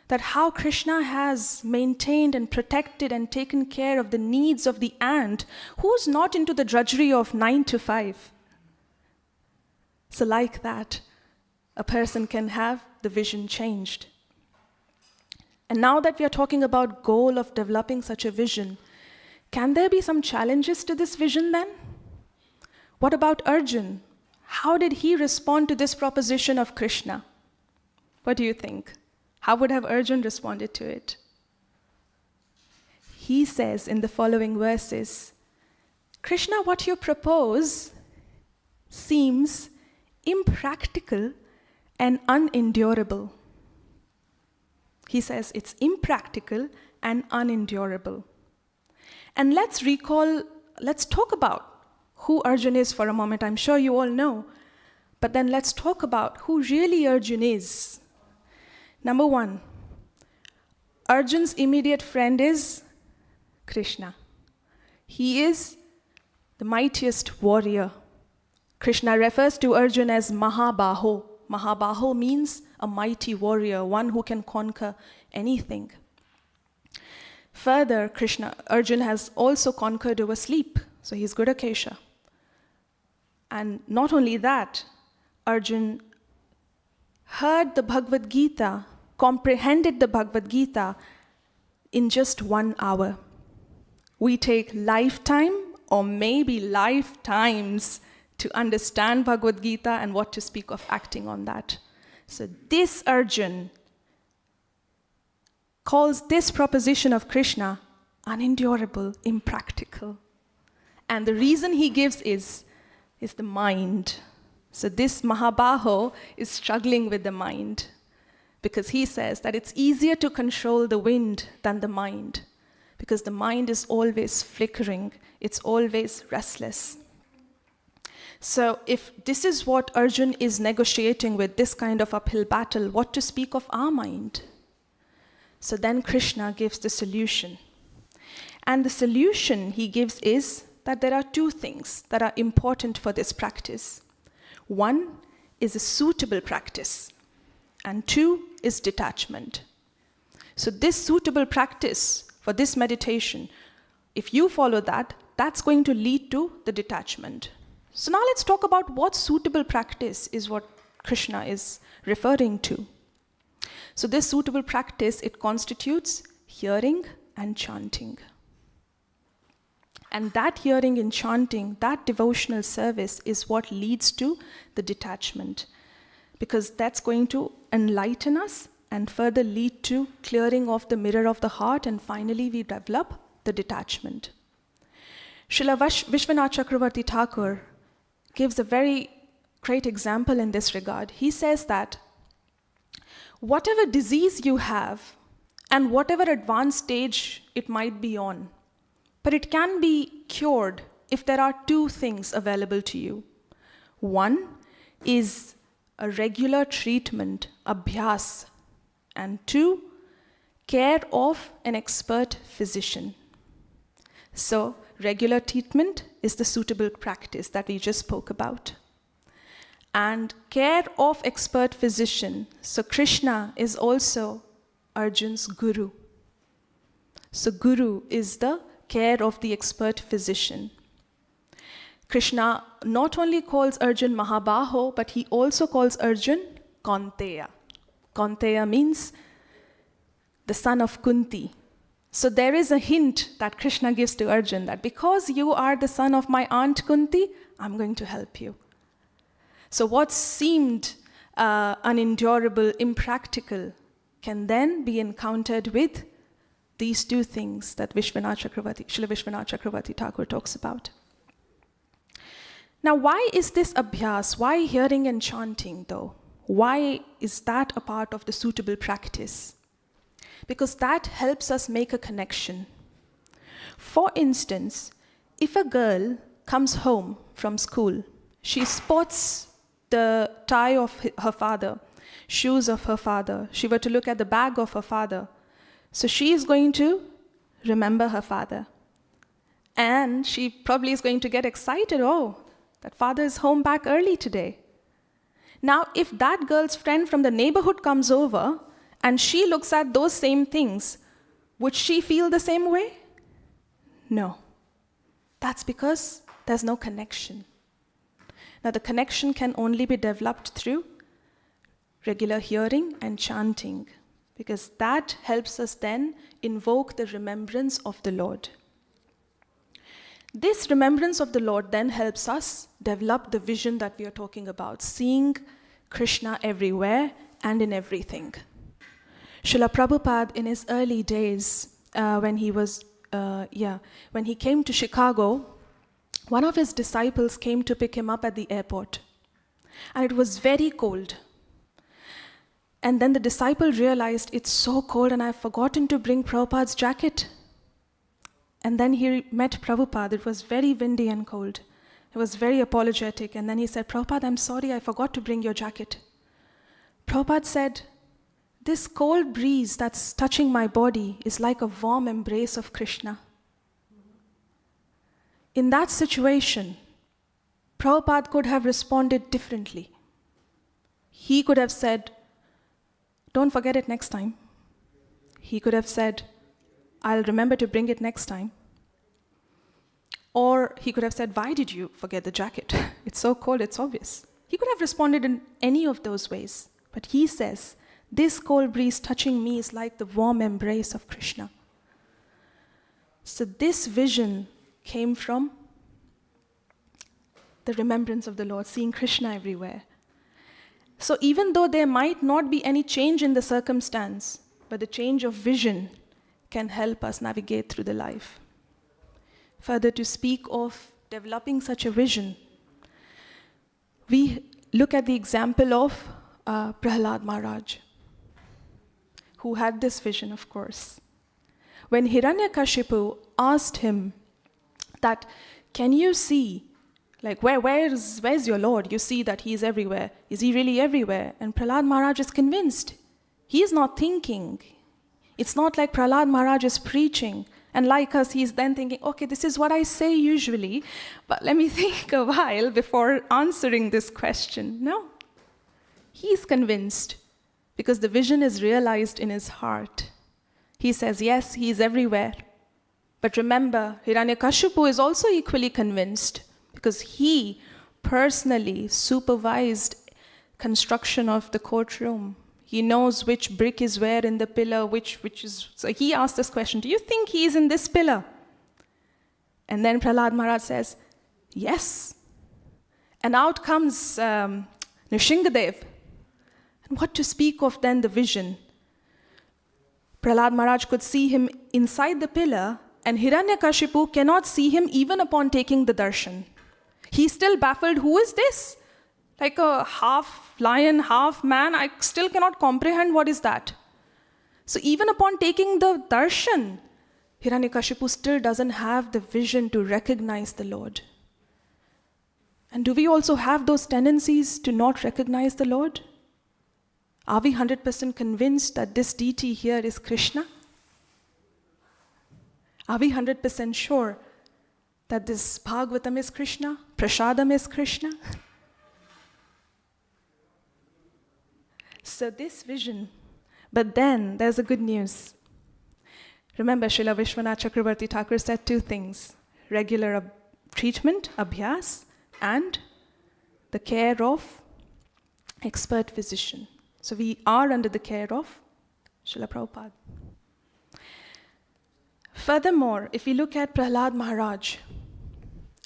that how Krishna has maintained and protected and taken care of the needs of the ant, who's not into the drudgery of 9 to 5. So like that, a person can have the vision changed. And now that we are talking about goal of developing such a vision, can there be some challenges to this vision then? What about Arjun? How did he respond to this proposition of Krishna? What do you think? How would have Arjun responded to it? He says in the following verses, Krishna, what you propose seems impractical and unendurable. He says it's impractical and unendurable. And let's talk about who Arjun is for a moment. I'm sure you all know. But then let's talk about who really Arjun is. Number one, Arjun's immediate friend is Krishna. He is the mightiest warrior. Krishna refers to Arjun as Mahabaho. Mahabaho means a mighty warrior, one who can conquer anything. Further, Arjun has also conquered over sleep, so he's good Akesha. And not only that, Arjun heard the Bhagavad Gita, comprehended the Bhagavad Gita in just 1 hour. We take lifetime or maybe lifetimes to understand Bhagavad Gita and what to speak of acting on that. So this Arjun calls this proposition of Krishna unendurable, impractical. And the reason he gives is the mind. So this Mahabaho is struggling with the mind because he says that it's easier to control the wind than the mind because the mind is always flickering, it's always restless. So if this is what Arjun is negotiating with, this kind of uphill battle, what to speak of our mind? So then Krishna gives the solution. And the solution he gives is that there are 2 things that are important for this practice. 1 is a suitable practice, and 2 is detachment. So this suitable practice for this meditation, if you follow that, that's going to lead to the detachment. So now let's talk about what suitable practice is what Krishna is referring to. So this suitable practice, it constitutes hearing and chanting. And that hearing and chanting, that devotional service is what leads to the detachment, because that's going to enlighten us and further lead to clearing of the mirror of the heart, and finally we develop the detachment. Srila Vishwanath Chakravarti Thakur gives a very great example in this regard. He says that whatever disease you have and whatever advanced stage it might be on, but it can be cured if there are two things available to you. One is a regular treatment, abhyas, and two, care of an expert physician. So, regular treatment is the suitable practice that we just spoke about. And care of expert physician. So, Krishna is also Arjun's guru. So, guru is the care of the expert physician. Krishna not only calls Arjun Mahabaho, but he also calls Arjun Kaunteya. Kaunteya means the son of Kunti. So there is a hint that Krishna gives to Arjun that because you are the son of my aunt Kunti, I'm going to help you. So what seemed unendurable, impractical, can then be encountered with these two things that Srila Vishwanath Chakravarti Thakur talks about. Now, why is this abhyas? Why hearing and chanting, though? Why is that a part of the suitable practice? Because that helps us make a connection. For instance, if a girl comes home from school, she spots the tie of her father, shoes of her father, she were to look at the bag of her father, so she is going to remember her father. And she probably is going to get excited, oh, that father is home back early today. Now, if that girl's friend from the neighborhood comes over and she looks at those same things, would she feel the same way? No. That's because there's no connection. Now, the connection can only be developed through regular hearing and chanting, because that helps us then invoke the remembrance of the Lord. This remembrance of the Lord then helps us develop the vision that we are talking about, seeing Krishna everywhere and in everything. Srila Prabhupada, in his early days, when he came to Chicago, one of his disciples came to pick him up at the airport. And it was very cold. And then the disciple realized, it's so cold and I've forgotten to bring Prabhupada's jacket. And then he met Prabhupada. It was very windy and cold. He was very apologetic. And then he said, Prabhupada, I'm sorry, I forgot to bring your jacket. Prabhupada said, this cold breeze that's touching my body is like a warm embrace of Krishna. In that situation, Prabhupada could have responded differently. He could have said, don't forget it next time. He could have said, I'll remember to bring it next time. Or he could have said, why did you forget the jacket? It's so cold, it's obvious. He could have responded in any of those ways. But he says, this cold breeze touching me is like the warm embrace of Krishna. So this vision came from the remembrance of the Lord, seeing Krishna everywhere. So even though there might not be any change in the circumstance, but the change of vision can help us navigate through the life. Further, to speak of developing such a vision, we look at the example of Prahlad Maharaj, who had this vision, of course. When Hiranyakashipu asked him that, can you see, like, where's your Lord? You see that he is everywhere. Is he really everywhere? And Prahlad Maharaj is convinced. He is not thinking. It's not like Prahlad Maharaj is preaching. And like us, he's then thinking, okay, this is what I say usually, but let me think a while before answering this question. No. He's convinced because the vision is realized in his heart. He says, yes, he is everywhere. But remember, Hiranyakashipu is also equally convinced because he personally supervised construction of the courtroom. He knows which brick is where in the pillar, which is... So he asked this question, do you think he is in this pillar? And then Prahlad Maharaj says, yes. And out comes Nrsingadev. And what to speak of then the vision? Prahlad Maharaj could see him inside the pillar, and Hiranyakashipu cannot see him even upon taking the darshan. He's still baffled, who is this? Like a half lion, half man, I still cannot comprehend what is that. So even upon taking the darshan, Hiranyakashipu still doesn't have the vision to recognize the Lord. And do we also have those tendencies to not recognize the Lord? Are we 100% convinced that this deity here is Krishna? Are we 100% sure that this Bhagavatam is Krishna? Prasadam is Krishna? So this vision, but then there's a good news. Remember, Srila Vishwanath Chakravarti Thakur said two things: regular treatment, abhyas, and the care of expert physician. So we are under the care of Srila Prabhupada. Furthermore, if we look at Prahlad Maharaj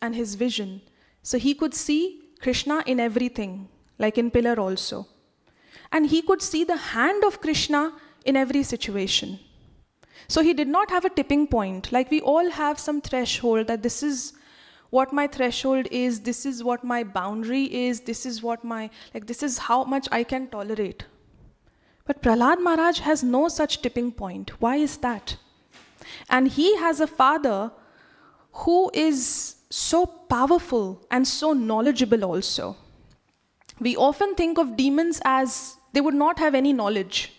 and his vision, so he could see Krishna in everything, like in pillar also. And he could see the hand of Krishna in every situation. So he did not have a tipping point. Like we all have some threshold that this is what my threshold is, this is what my boundary is, this is what this is how much I can tolerate. But Prahlad Maharaj has no such tipping point. Why is that? And he has a father who is so powerful and so knowledgeable also. We often think of demons as they would not have any knowledge.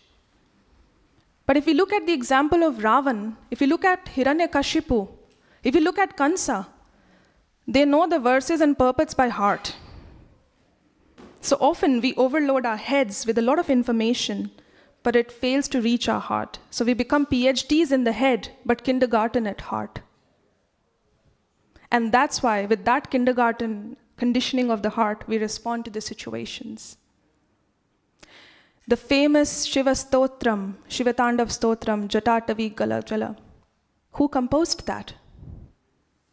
But if we look at the example of Ravan, if you look at Hiranyakashipu, if you look at Kansa, they know the verses and purports by heart. So often we overload our heads with a lot of information, but it fails to reach our heart. So we become PhDs in the head, but kindergarten at heart. And that's why with that kindergarten conditioning of the heart, we respond to the situations. The famous Shiva Stotram, Shiva Tandav Stotram, Jatatavi Gala Jala. Who composed that?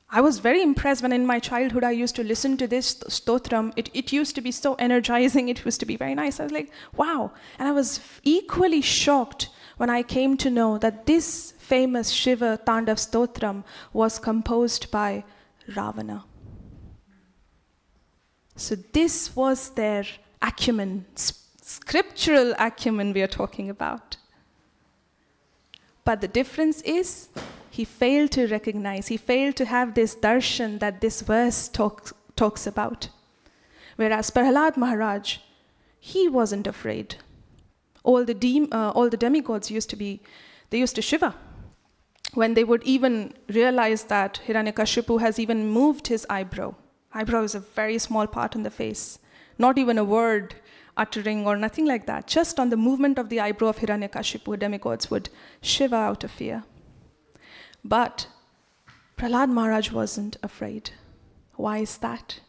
I was very impressed when in my childhood I used to listen to this stotram. It used to be so energizing, it used to be very nice. I was like, wow. And I was equally shocked when I came to know that this famous Shiva Tandav Stotram was composed by Ravana. So this was their acumen, scriptural acumen we are talking about. But the difference is, he failed to recognize, he failed to have this darshan that this verse talks about. Whereas Prahlad Maharaj, he wasn't afraid. All the demigods used to shiver when they would even realize that Hiranyakashipu has even moved his eyebrow. Eyebrow is a very small part on the face, not even a word uttering or nothing like that. Just on the movement of the eyebrow of Hiranyakashipu, demigods would shiver out of fear. But Prahlad Maharaj wasn't afraid. Why is that?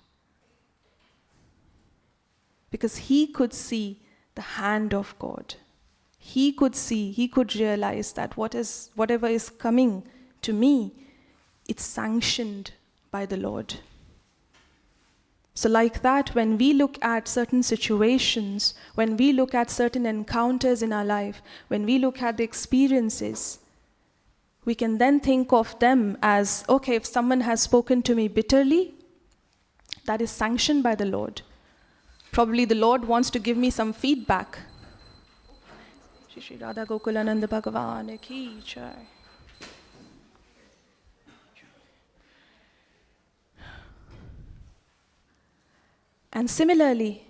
Because he could see the hand of God. He could realize that whatever is coming to me, it's sanctioned by the Lord. So like that, when we look at certain situations, when we look at certain encounters in our life, when we look at the experiences, we can then think of them as, okay, if someone has spoken to me bitterly, that is sanctioned by the Lord. Probably the Lord wants to give me some feedback. Shri Radha Gokulananda Bhagavan ki jai. And similarly,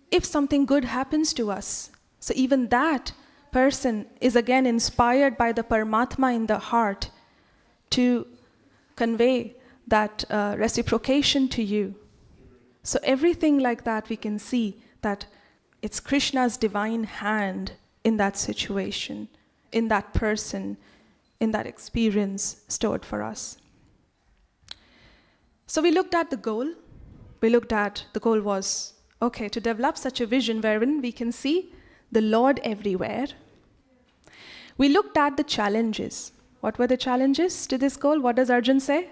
if something good happens to us, so even that person is again inspired by the Paramatma in the heart to convey that reciprocation to you. So everything like that, we can see that it's Krishna's divine hand in that situation, in that person, in that experience stored for us. So we looked at the goal. The goal was, okay, to develop such a vision wherein we can see the Lord everywhere. We looked at the challenges. What were the challenges to this goal? What does Arjun say?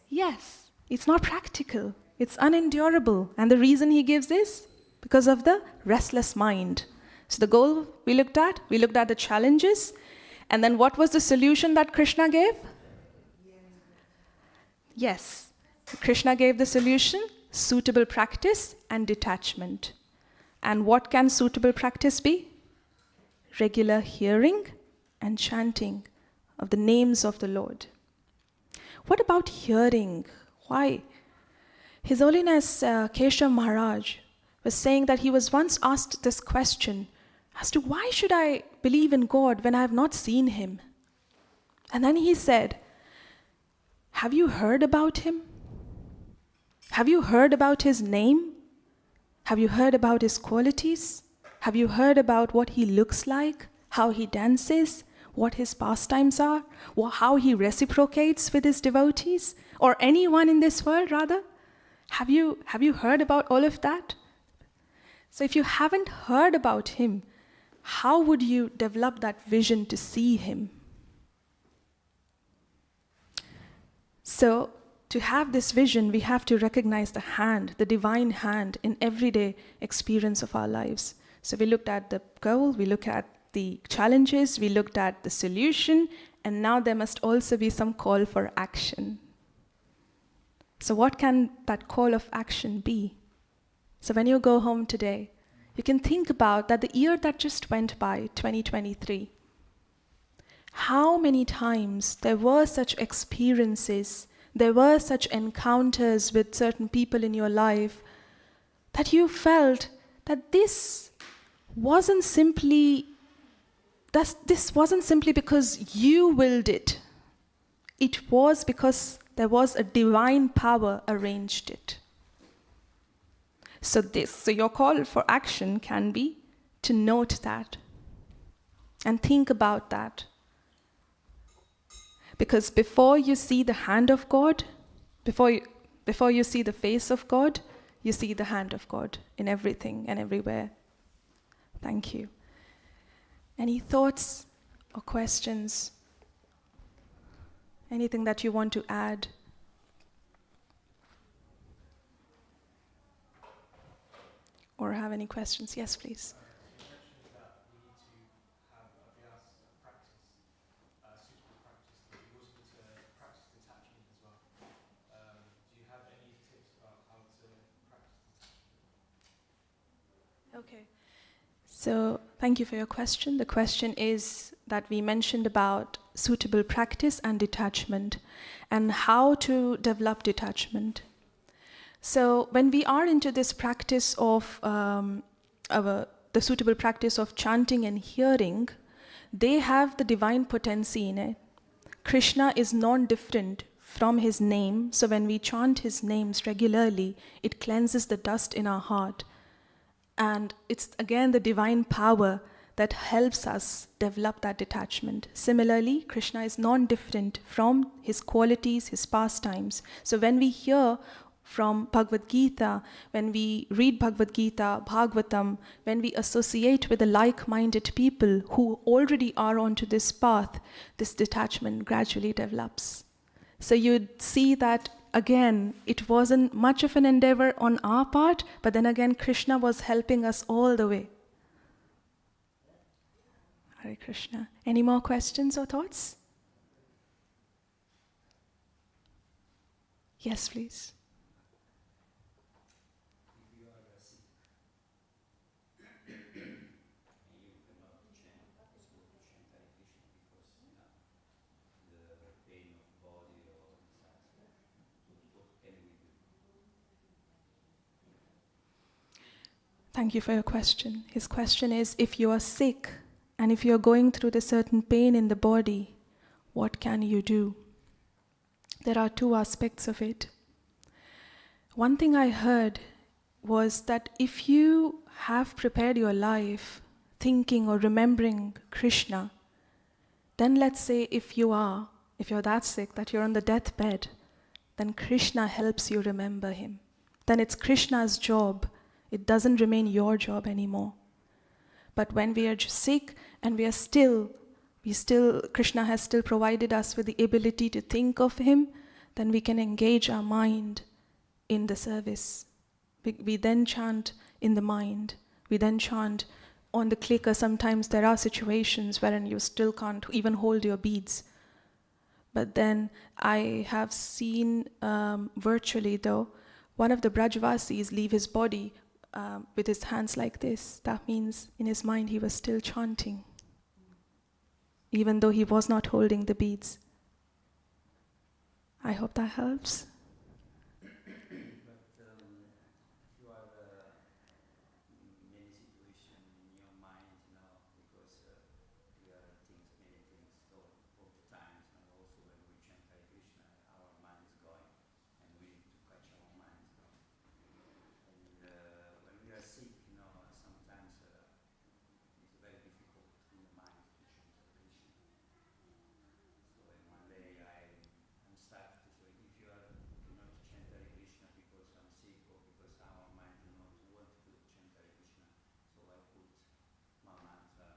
Yes, it's not practical. It's unendurable. And the reason he gives is because of the restless mind. So the goal we looked at the challenges. And then what was the solution that Krishna gave? Yes, Krishna gave the solution, suitable practice and detachment. And what can suitable practice be? Regular hearing and chanting of the names of the Lord. What about hearing? Why? His Holiness Keshav Maharaj was saying that he was once asked this question as to why should I believe in God when I have not seen him? And then he said, have you heard about him? Have you heard about his name? Have you heard about his qualities? Have you heard about what he looks like, how he dances, what his pastimes are, how he reciprocates with his devotees, or anyone in this world rather? Have you heard about all of that? So if you haven't heard about him, how would you develop that vision to see him? So to have this vision, we have to recognize the hand, the divine hand in everyday experience of our lives. So we looked at the goal, we looked at the challenges, we looked at the solution, and now there must also be some call for action. So what can that call of action be? So when you go home today, you can think about that the year that just went by, 2023, how many times there were such experiences, there were such encounters with certain people in your life that you felt that this wasn't simply because you willed it. It was because there was a divine power arranged it. So your call for action can be to note that and think about that. Because before you see the hand of God, before you see the face of God, you see the hand of God in everything and everywhere. Thank you. Any thoughts or questions? Anything that you want to add? Or have any questions? Yes, please. You mentioned that we need to have abhyas, practice, suitable practice, but we also need to practice detachment as well. Do you have any tips about how to practice detachment? Okay. So thank you for your question. The question is that we mentioned about suitable practice and detachment and how to develop detachment. So when we are into this practice of the suitable practice of chanting and hearing, they have the divine potency in it. Krishna is non-different from his name. So when we chant his names regularly, it cleanses the dust in our heart. And it's again the divine power that helps us develop that detachment. Similarly, Krishna is non-different from his qualities, his pastimes. So when we hear from Bhagavad Gita, when we read Bhagavad Gita, Bhagavatam, when we associate with the like-minded people who already are onto this path, this detachment gradually develops. So you'd see that again, it wasn't much of an endeavor on our part, but then again, Krishna was helping us all the way. Hare Krishna. Any more questions or thoughts? Yes, please. If you are sick and you cannot chant, it's possible to chant Hare Krishna because the pain of body or dissatisfaction. So what can we do? Thank you for your question. His question is, if you are sick and if you are going through the certain pain in the body, what can you do? There are two aspects of it. One thing I heard was that if you have prepared your life thinking or remembering Krishna, then let's say if you're that sick that you're on the deathbed, then Krishna helps you remember him. Then it's Krishna's job, It doesn't remain your job anymore. But when we are sick and Krishna has still provided us with the ability to think of him, then we can engage our mind in the service. We then chant in the mind. We then chant on the clicker. Sometimes there are situations wherein you still can't even hold your beads. But then I have seen virtually though, one of the Brajvasis leave his body with his hands like this. That means in his mind he was still chanting, even though he was not holding the beads. I hope that helps. But if you have many situations in your mind, because we are many things all the time, and also when we chant Hare Krishna, our mind is going, and we need to catch our mind. And when we are sick, sometimes it's very difficult in the mind to chant Hare Krishna. So and one day I'm stuck. So if you are not to chant Hare Krishna because I'm sick or because our mind do not want to chant Hare Krishna, so I put my mantra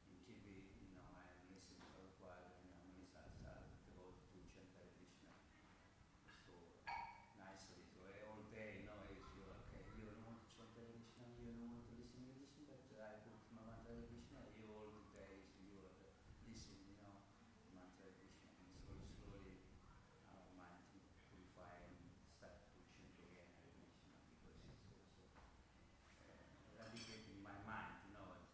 in TV. I am listening to Prabhupada and I'm devoted to chant Hare Krishna. So nicely. So all day, if you're okay, you don't want to chant Hare Krishna, you don't want to listen to Krishna, but I put my mantra Hare Krishna, you all the days you are listening, mantra Hare Krishna, and slowly our mind purify and start to chant again Hare Krishna, because it's also eradicating my mind,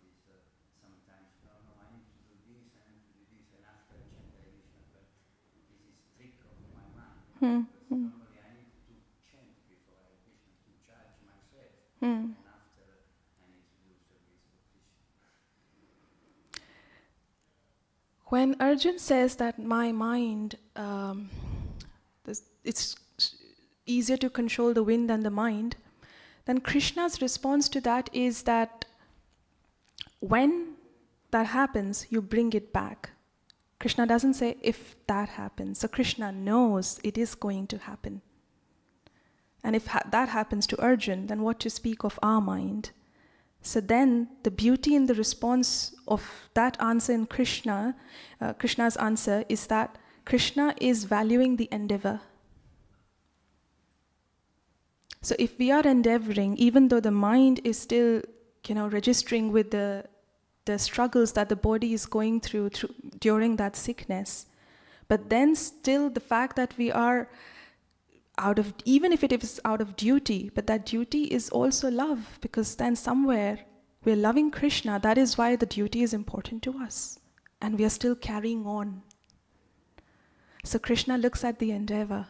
it is sometimes, no, I need to do this, I need to do this, and after I chant Hare Krishna, but this is trick of my mind, because normally I need to chant before Hare Krishna to charge myself, and after I need to do service of Krishna. When Arjun says that my mind, it's easier to control the wind than the mind, then Krishna's response to that is that when that happens, you bring it back. Krishna doesn't say if that happens. So Krishna knows it is going to happen. And if that happens to Arjun, then what to speak of our mind? So then the beauty in the response of that answer in Krishna's answer is that Krishna is valuing the endeavor. So if we are endeavoring, even though the mind is still, registering with the struggles that the body is going through during that sickness, but then still the fact that we are even if it is out of duty, but that duty is also love, because then somewhere we're loving Krishna. That is why the duty is important to us, and we are still carrying on. So Krishna looks at the endeavor,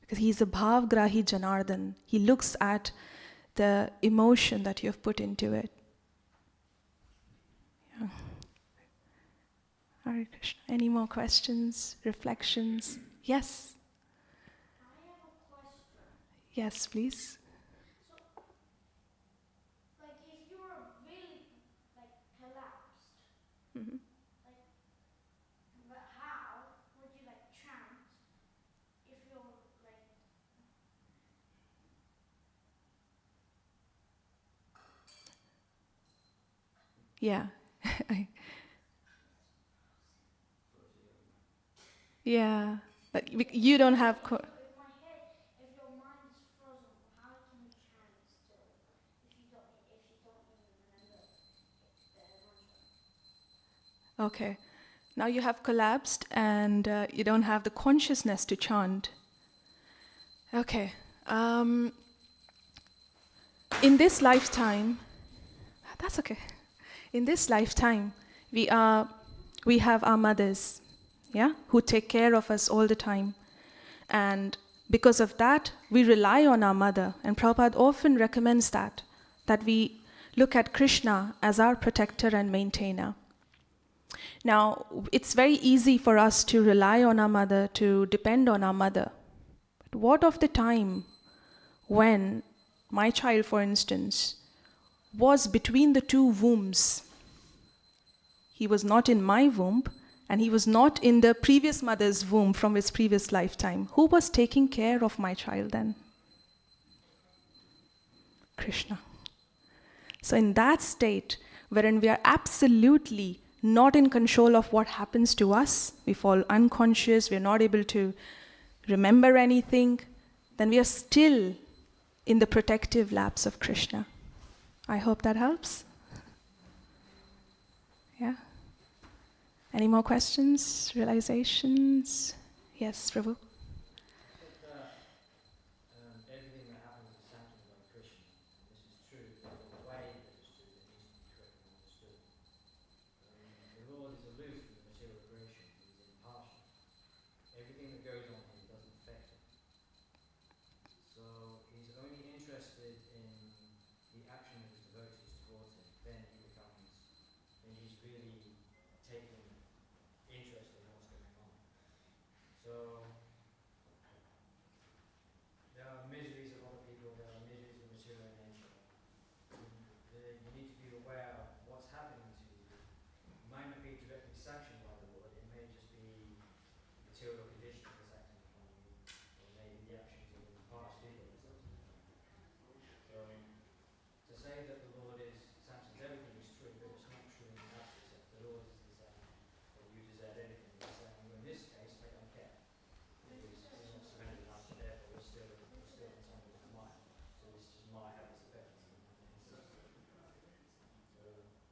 because he's a bhavgrahi Janardhan. He looks at the emotion that you have put into it. Yeah. Hare Krishna. Any more questions, reflections? Yes. Yes, please. So, if you were really, collapsed, but how would you, chant if you're, Yeah. Yeah. But you don't have... if your mind is frozen, how can you chant still if you don't even remember the mantra? Okay. Now you have collapsed and you don't have the consciousness to chant. Okay. In this lifetime, that's okay. In this lifetime, we have our mothers, who take care of us all the time. And because of that, we rely on our mother. And Prabhupada often recommends that we look at Krishna as our protector and maintainer. Now, it's very easy for us to rely on our mother, to depend on our mother. But what of the time when my child, for instance, was between the two wombs? He was not in my womb, and he was not in the previous mother's womb from his previous lifetime. Who was taking care of my child then? Krishna. So in that state, wherein we are absolutely not in control of what happens to us, we fall unconscious, we are not able to remember anything, then we are still in the protective laps of Krishna. I hope that helps. Yeah? Any more questions, realizations? Yes, Prabhu? Everything that happens is sanctioned by Krishna. And this is true, but the way that it's true that needs to be correctly understood. The Lord is aloof from the material creation. He's impartial. Everything that goes on here doesn't affect him. So he's only interested in the action of his devotees towards him. Then he's really taking interest in what's going on. So there are miseries of other people, there are miseries of material nature. You need to be aware of what's happening to you. It might not be directly sanctioned by the Lord, it may just be material conditions that's acting upon you, or maybe the actions of the past people that's acting upon you. So to say that the Lord sanctions everything is true, but it's not true in that respect. The Lord isn't saying that you deserve everything. He's saying, well, in this case, I don't care. Because he's not surrendered enough, so therefore we're still entangled with mine. So this is my helpless effect. So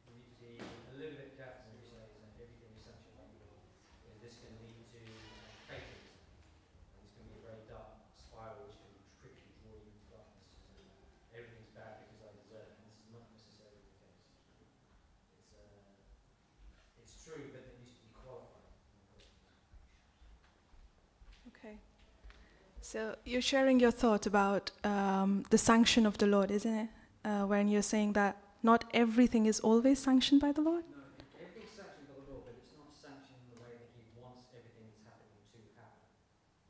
you need to be a little bit careful when you say that everything is sanctioned by the Lord. Because this can lead to fatalism. And this can be a very dark spiral which can quickly draw you into darkness. Everything's bad because I deserve it. And this is not necessarily the case. It's true, but it needs to be qualified. Okay. So you're sharing your thought about the sanction of the Lord, isn't it? When you're saying that not everything is always sanctioned by the Lord? No, everything's sanctioned by the Lord, but it's not sanctioned in the way that he wants everything that's happening to happen.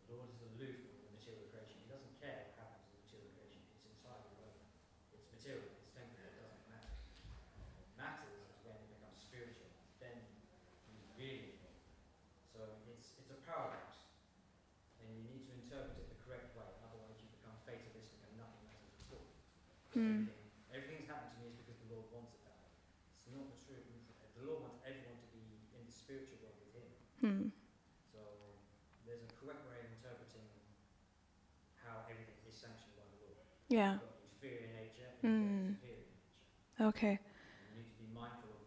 The Lord is aloof from the material creation. He doesn't care what happens in the material creation. It's entirely irrelevant. It's material, it's temporal, it doesn't matter. What matters is when it becomes spiritual. Then he's really involved. So it's a paradox. And you need to interpret it the correct way, otherwise you become fatalistic and nothing matters at all. Everything's happened to me is because the Lord wants it that way. It's not the truth. The Lord wants everyone to be in the spiritual world with him. So there's a correct way of interpreting how everything is sanctioned by the Lord. Yeah. You've got inferior nature and you've got superior nature. Okay. And you need to be mindful of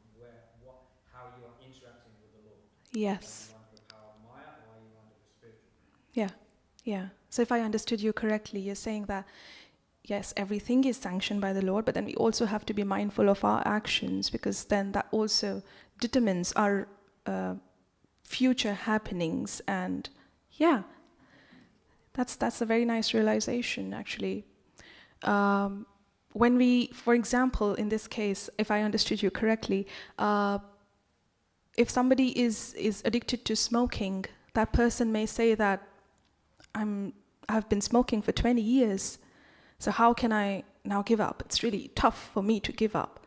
how you are interacting with the Lord. Yes. Are you under the power of Maya or are you under the spiritual? Yeah. Yeah. So if I understood you correctly, you're saying that yes, everything is sanctioned by the Lord, but then we also have to be mindful of our actions, because then that also determines our future happenings. And yeah, that's a very nice realization, actually. When we, for example, in this case, if I understood you correctly, if somebody is addicted to smoking, that person may say that I've been smoking for 20 years. So how can I now give up? It's really tough for me to give up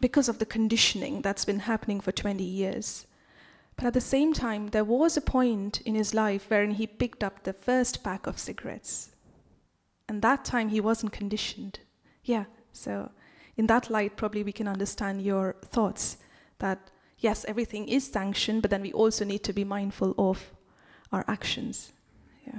because of the conditioning that's been happening for 20 years. But at the same time, there was a point in his life wherein he picked up the first pack of cigarettes. And that time he wasn't conditioned. Yeah, so in that light, probably we can understand your thoughts that yes, everything is sanctioned, but then we also need to be mindful of our actions. Yeah.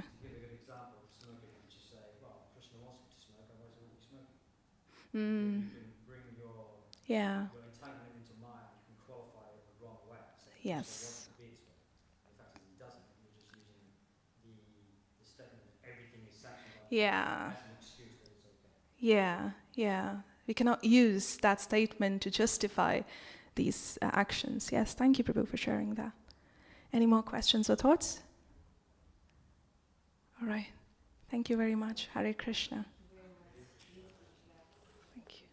You can bring your entitlement into mind, you can qualify it the wrong way. So Yes. it wants to be this way. The fact is it doesn't. You're just using the statement that everything is sanctioned by as an excuse that it's okay. Yeah. We cannot use that statement to justify these actions. Yes, thank you, Prabhu, for sharing that. Any more questions or thoughts? All right. Thank you very much. Hare Krishna. Thank you.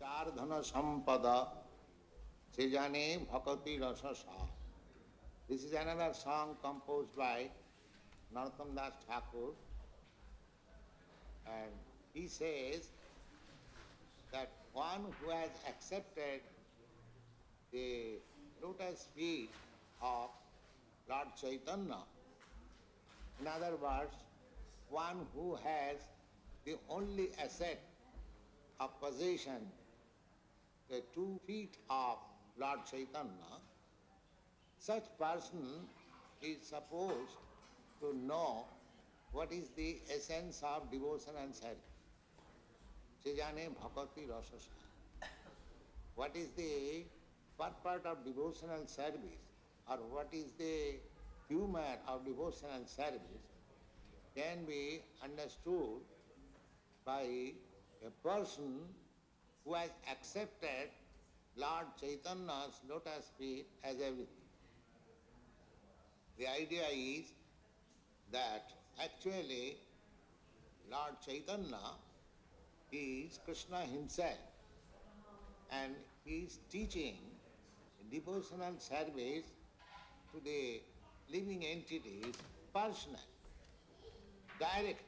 Dardhana Sampada Sejane Bhakati Rasa Sa. This is another song composed by Narottam Das Thakur, and he says that one who has accepted the lotus feet of Lord Chaitanya, in other words, one who has the only asset of possession, the 2 feet of Lord Chaitanya, such person is supposed to know what is the essence of devotion and service. Sejane bhakati rasasa. What is the purport of devotional service, or what is the humor of devotional service, can be understood by a person who has accepted Lord Chaitanya's lotus feet as everything. The idea is that actually Lord Chaitanya is Krishna himself, and he is teaching devotional service to the living entities personally, direct.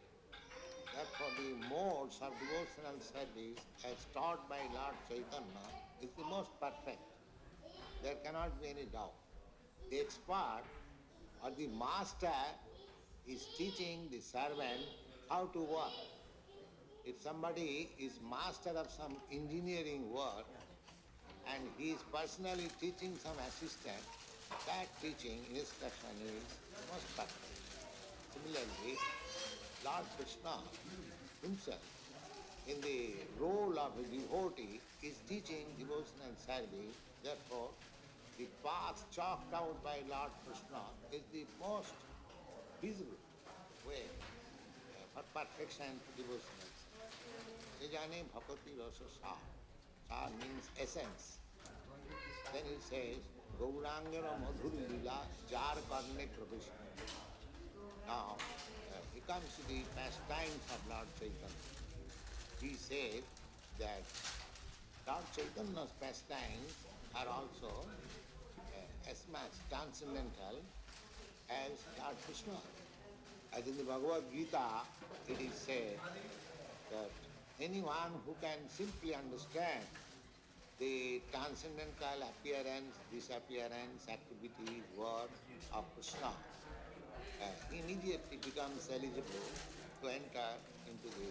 Therefore the modes of devotional service as taught by Lord Chaitanya is the most perfect. There cannot be any doubt. The expert or the master is teaching the servant how to work. If somebody is master of some engineering work and he is personally teaching some assistant, that teaching instruction is most perfect. Similarly, Lord Krishna himself, in the role of a devotee, is teaching devotional service. Therefore, the path chalked out by Lord Krishna is the most feasible way for perfection to devotional service. Sejane bhakati rasa sa. Sa means essence. Then he says, Gaurangara madhur lila jar karne pravishna. Now, he comes to the pastimes of Lord Chaitanya. He said that Lord Chaitanya's pastimes are also as much transcendental as Lord Krishna. As in the Bhagavad Gita, it is said that anyone who can simply understand the transcendental appearance, disappearance, activities, work of Krishna, immediately becomes eligible to enter into the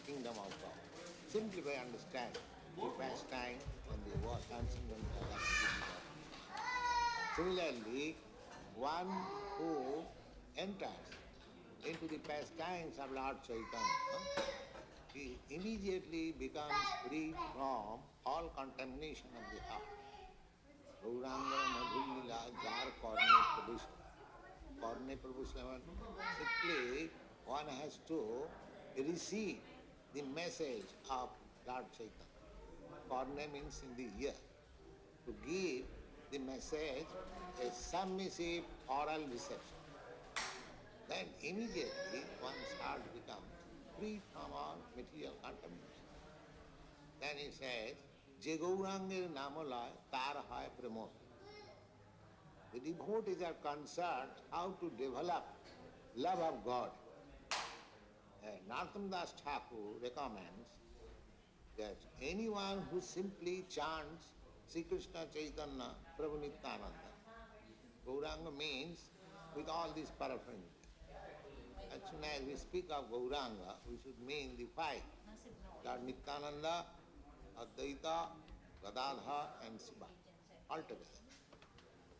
kingdom of God, simply by understanding the pastime and the work, transcendental activities of Krishna. Similarly, one who enters into the pastimes of Lord Chaitanya, he immediately becomes free from all contamination of the heart. Gaurangara madhulila jar karne pravishna. Karne pravishna, simply one has to receive the message of Lord Chaitanya. Karne means in the ear. To give the message a submissive oral reception. Then immediately one's heart becomes free from all material contamination. Then he says, Je Gaurangir Namalaya tar hai pramod. The devotees are concerned how to develop love of God. Narottam Das Thakur recommends that anyone who simply chants Sri Krishna Chaitanya Prabhu Nityananda, Gauranga means with all these paraphernalia. As soon as we speak of Gauranga, we should mean the 5. Lord Nityananda, Advaita, Gadadha and Shiva, altogether.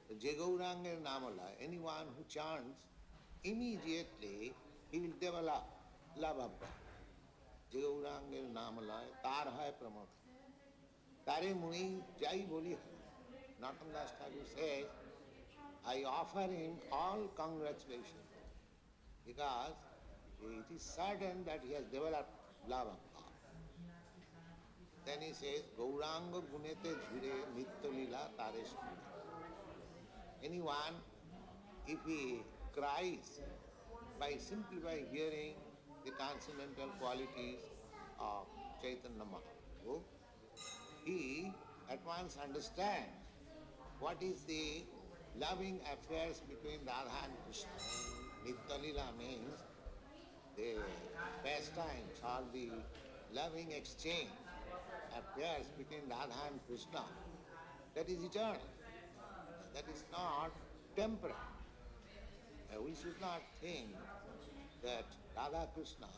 The Je Gauranga Namala, anyone who chants, immediately he will develop love of God. যে গৌরাঙ্গের নাম লয় তার হয় প্রমোদ তারে মুনি যাই বলি Narottam Das Thakur says, I offer him all congratulations because it is certain that he has developed love of God. Then he says, Gauranga gunete jhure nitya lila tare spure. Anyone, if he cries simply by hearing the transcendental qualities of Chaitanya Mahaprabhu, he at once understands what is the loving affairs between Radha and Krishna. Nitya Lila means the pastimes or the loving exchange affairs between Radha and Krishna. That is eternal. That is not temporary. We should not think that Radha Krishna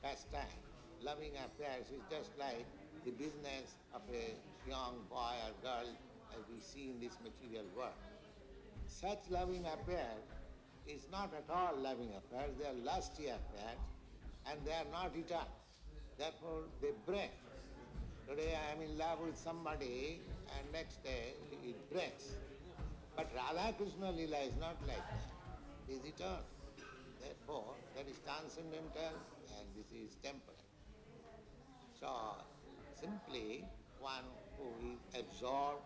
pastime, loving affairs is just like the business of a young boy or girl as we see in this material world. Such loving affairs is not at all loving affairs, they are lusty affairs and they are not eternal. Therefore they break. Today I am in love with somebody and next day it breaks. But Radha Krishna Lila is not like that. It is eternal. Therefore that is transcendental and this is temporary. So simply one who is absorbed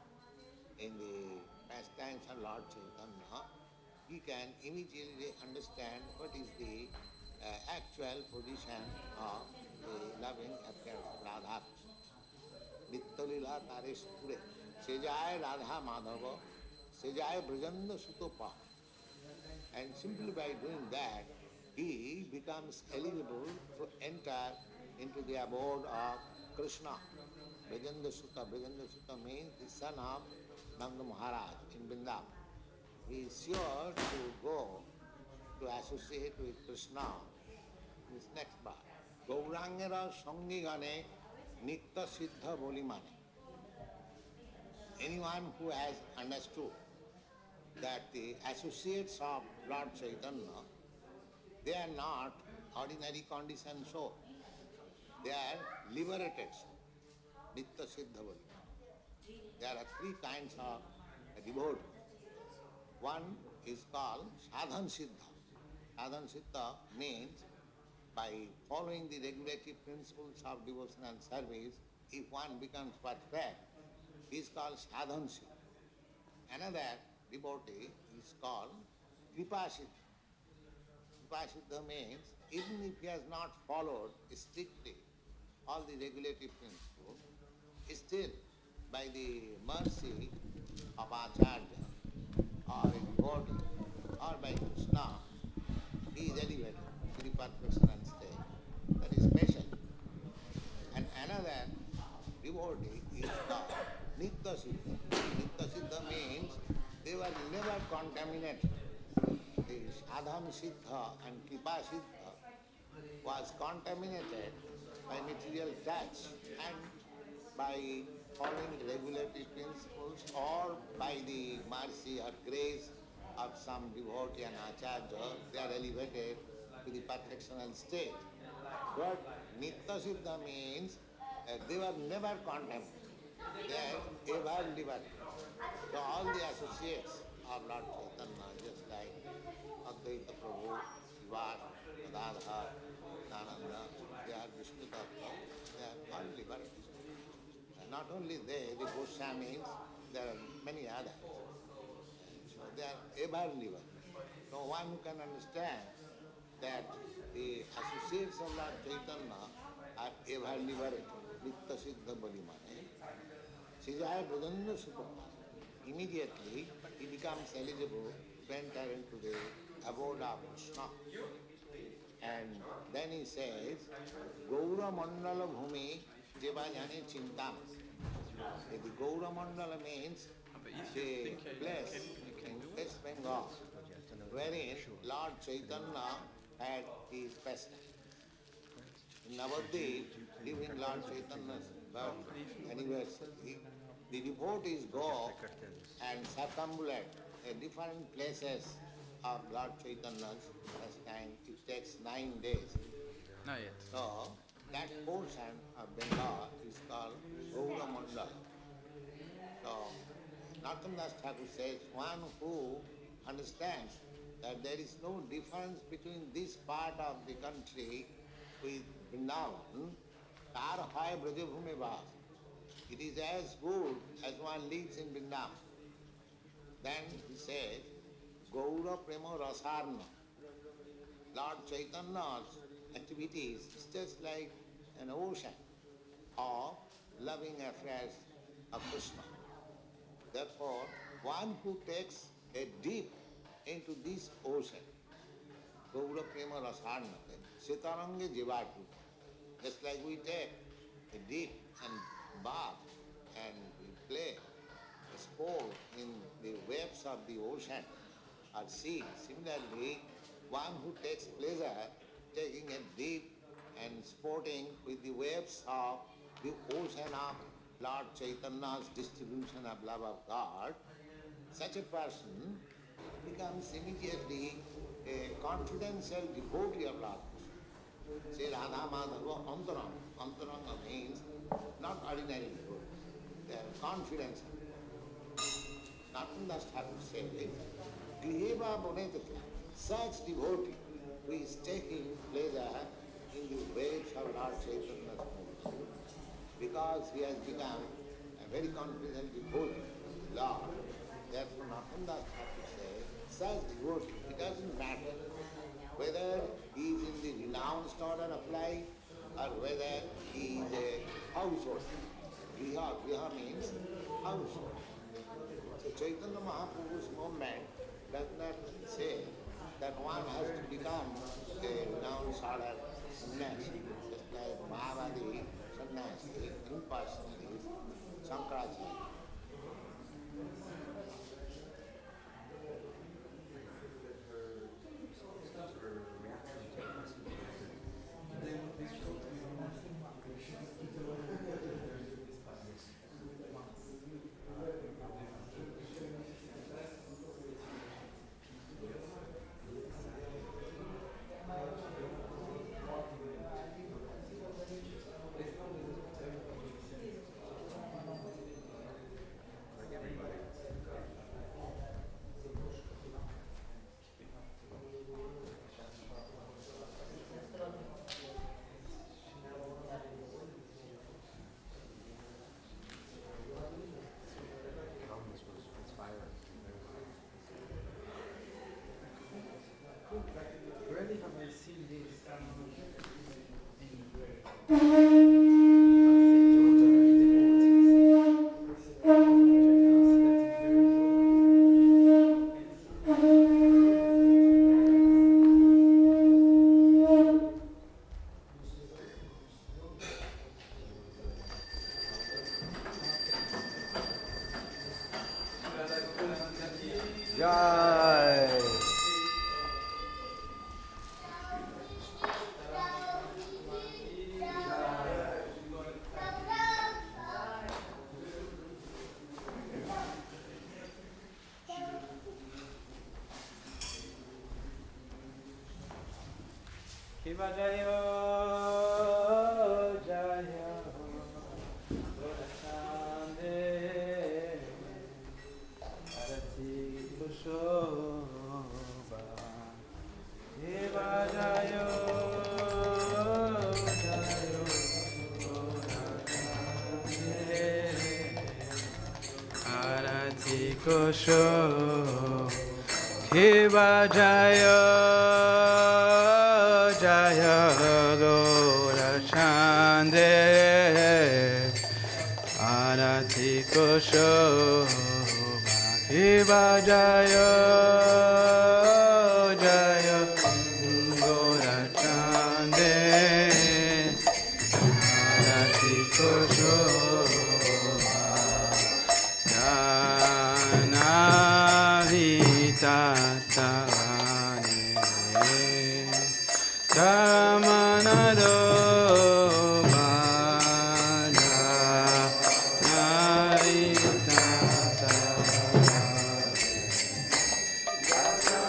in the pastimes of Lord Chaitanya, he can immediately understand what is the actual position of the loving affairs of Radha Krishna. Nitya Lila tare spure, sejay Radha Madhava, sejay Brajanda Sutopa. And simply by doing that, he becomes eligible to enter into the abode of Krishna. Brajanda Sutta means the son of Nanda Maharaj in Vrindavan. He is sure to go to associate with Krishna in his next birth. Gaurangera Sangigane Nitya Siddha Boli Mane. Anyone who has understood that the associates of Lord Chaitanya, they are not ordinary conditioned souls. They are liberated souls. Nitya Siddha Boli. There are three kinds of devotees. One is called Sadhan Siddha. Sadhan Siddha means by following the regulative principles of devotional service, if one becomes perfect, he is called Sadhan Siddha. Another devotee is called Kripa Siddha. Kripa Siddha means even if he has not followed strictly all the regulative principles, still by the mercy of Acharya or a devotee or by Krishna, he is elevated to the perfection state. That is special. And another devotee is called Nitya Siddha. Nitya Siddha means they were never contaminated. The Sadhan Siddha and Kripa Siddha was contaminated by material touch and by following regulative principles or by the mercy or grace of some devotee and acharya, they are elevated to the perfectional state. But Nitya Siddha means they were never contaminated. They are ever liberated. So all the associates of Lord Chaitanya, just like Advaita Prabhu, Shiva, Radha, Nityananda, they are Vishnu Tattva, they are all liberated. Not only they, the Goswamis, there are many others. So they are ever living. So one can understand that the associates of Lord Chaitanya are ever liberated. Nitya Siddha Bali Mane. Sijaya Brajanda Sutapa. Immediately he becomes eligible to enter into the abode of Krishna. And then he says, Gaura Mandala Bhumi Jeva Jane Chintam. The Gaura Mandala means the place in West Bengal wherein Lord Chaitanya had his pastime. In Navadvip, during Lord Chaitanya's birth anniversary, the devotees go and circumambulate different places of Lord Chaitanya's pastime, it takes 9 days. Not yet. So that portion of Bengal is called Gaura Mandala. So Narottam Thakur says, one who understands that there is no difference between this part of the country with Vrindavan, tar hoy Brajabhume Vas. It is as good as one lives in Vrindavan. Then he says, Gaura Prema Rasarna. Lord Chaitanya's activities is just like an ocean of loving affairs of Krishna. Therefore, one who takes a dip into this ocean, Gaura Prema Rasarna, Sitarange Jivatu, just like we take a dip and bath and we play a sport in the waves of the ocean or sea. Similarly, one who takes pleasure taking a dip and sporting with the waves of the ocean of Lord Chaitanya's distribution of love of God, such a person becomes immediately a confidential devotee of Lord Krishna. Say Radha Madhava Antaranga. Antaranga means not ordinary devotee, they are confidential. Narottam Thakur says, Griheva Bonetati, such devotee who is taking pleasure in the waves of Lord Chaitanya's movement, because he has become a very confident devotee, Lord. Therefore, Narottam Thakur says, such devotee, it doesn't matter whether he is in the renounced order of life or whether he is a household. Griha means household. So Chaitanya Mahaprabhu's movement does not say that one has to become a renounced order sannyasi, just like Mahavadi sannyasi, impersonally, Shankaracharya. Rarely have I seen this Himajayo Jaya Dorashande Arati Kushoba Himajayo Jayo Dorashande Arati Kushoba Himajayo Jaya Dorashande Arati Koshoba Hiva Jaya Jaya Dorashande Arati Koshoba Jana Vitata Ramanado Bhaja Naritata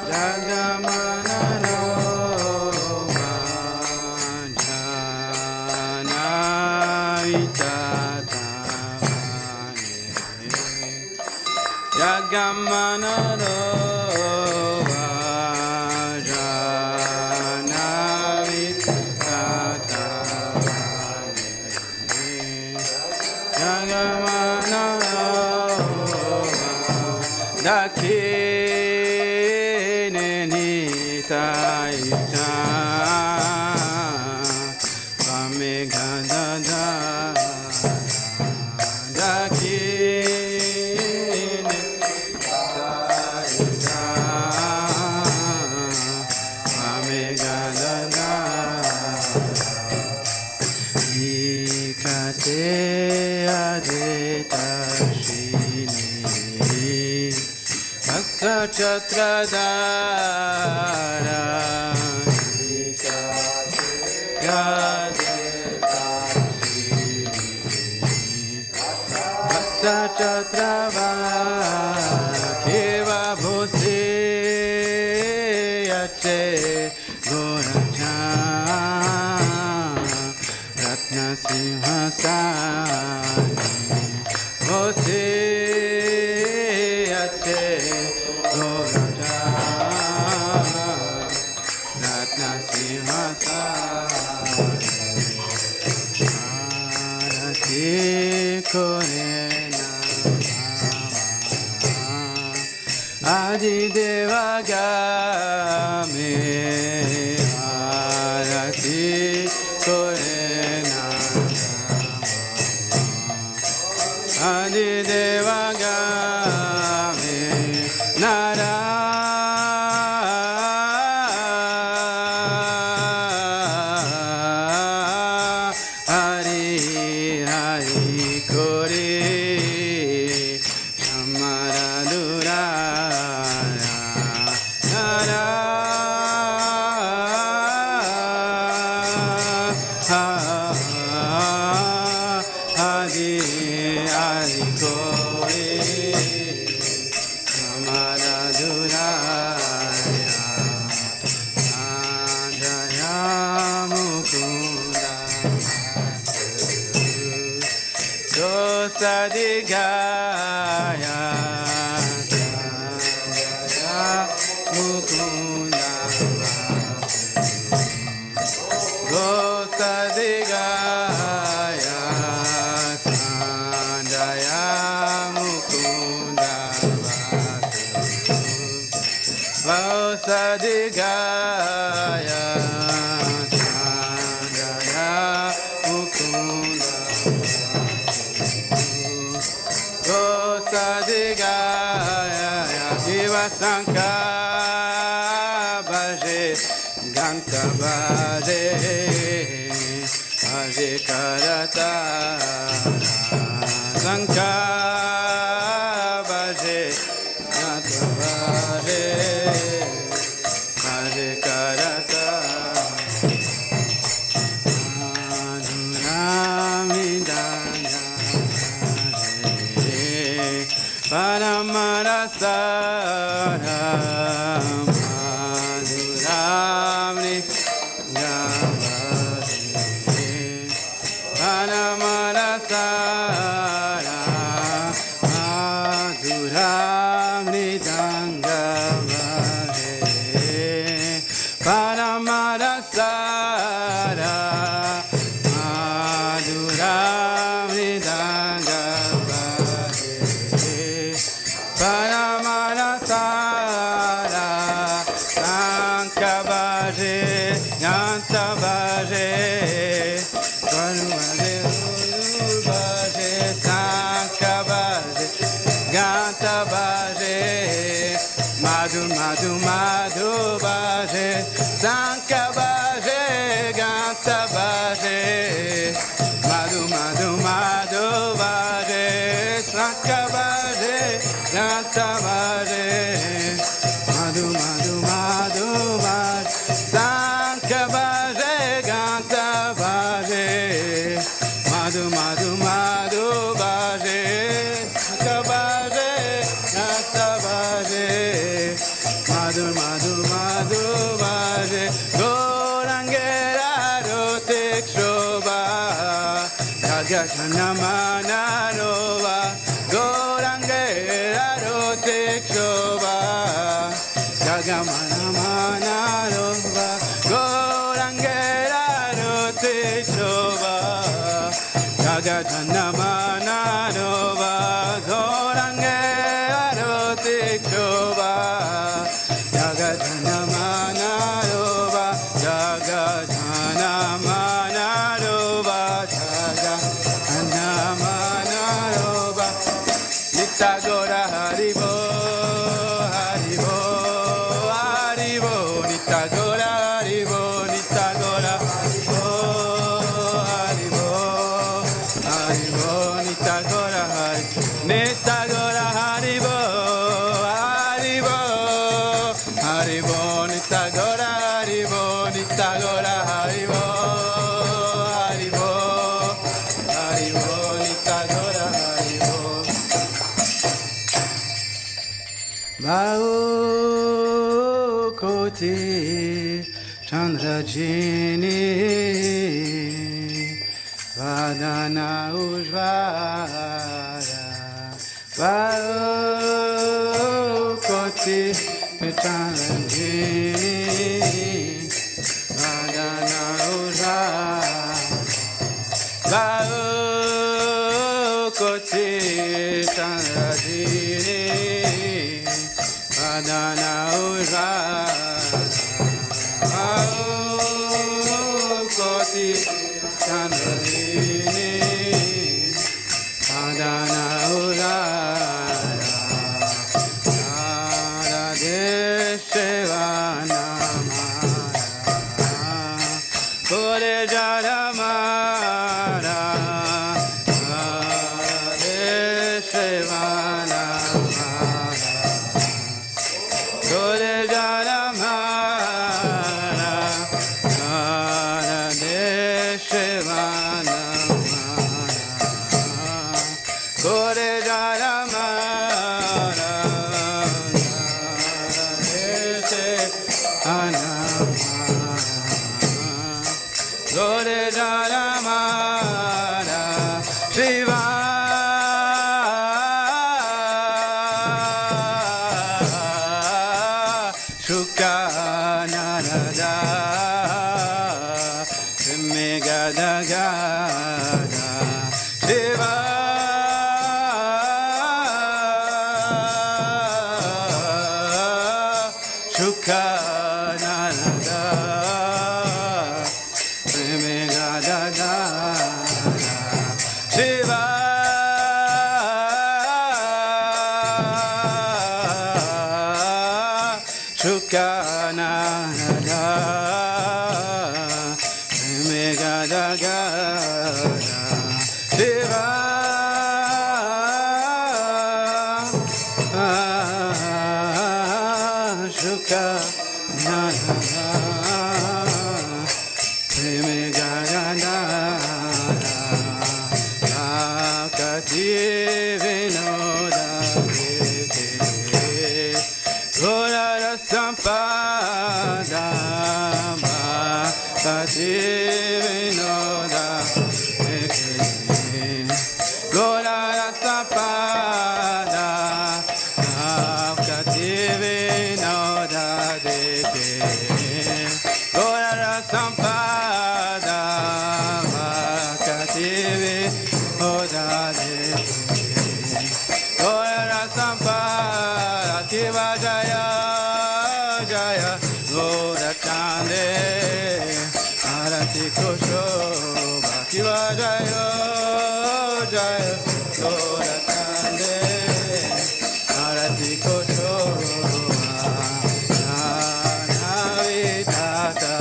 Jada Yagamanaro Chakradara Bhakta Chakrava Keva Bhose Yache Goracha Ratna Simhasani Bhose Yache Adi Devaga me Arati Korena Adi Devaga me Nara Jana Manarova Gorangera Rote Shoba Jagamana Manarova Gorangera Rote Shoba Jagatana Manarova Gorangera Rote Shoba Jagatana Manarova Jagatana Manarova Jagatana Manarova Nitagora Haribo Haribo Haribo Nitagora Haribo Nitagora Haribo Haribo Nitagora Haribo Nitagora Haribo Haribo Haribo Nitagora Haribo Nitagora Haribo Haribo Haribo Nitagora Haribo Bao Koti Chandrajini Vadana Ujvara Bao Koti Chandrajini Vadana Ujvara Bao Koti Chandrajini Vadana Ujvara Bao Koti Chandrajini Vadana Ujvara Radeshevana Kore Jaramara Radeshevana Kore Jaramara Radeshevana Kore Jaramara Lore Jaramara Shiva Shukanarada Megadagada Shiva Shukanarada Megadagada Shiva Shukanarada Megadagada Shiva Shukanarada Megadagada Bhaktivedanta Manor Sampada Bhaktivedanta Manor Sampada Bhaktivedanta Manor Sampada Bhaktivedanta Manor Sampada Kiva Jaya Jaya Gora Chande Arati Kosho Kiva Jaya Jaya Gora Chande Arati Kosho Navitata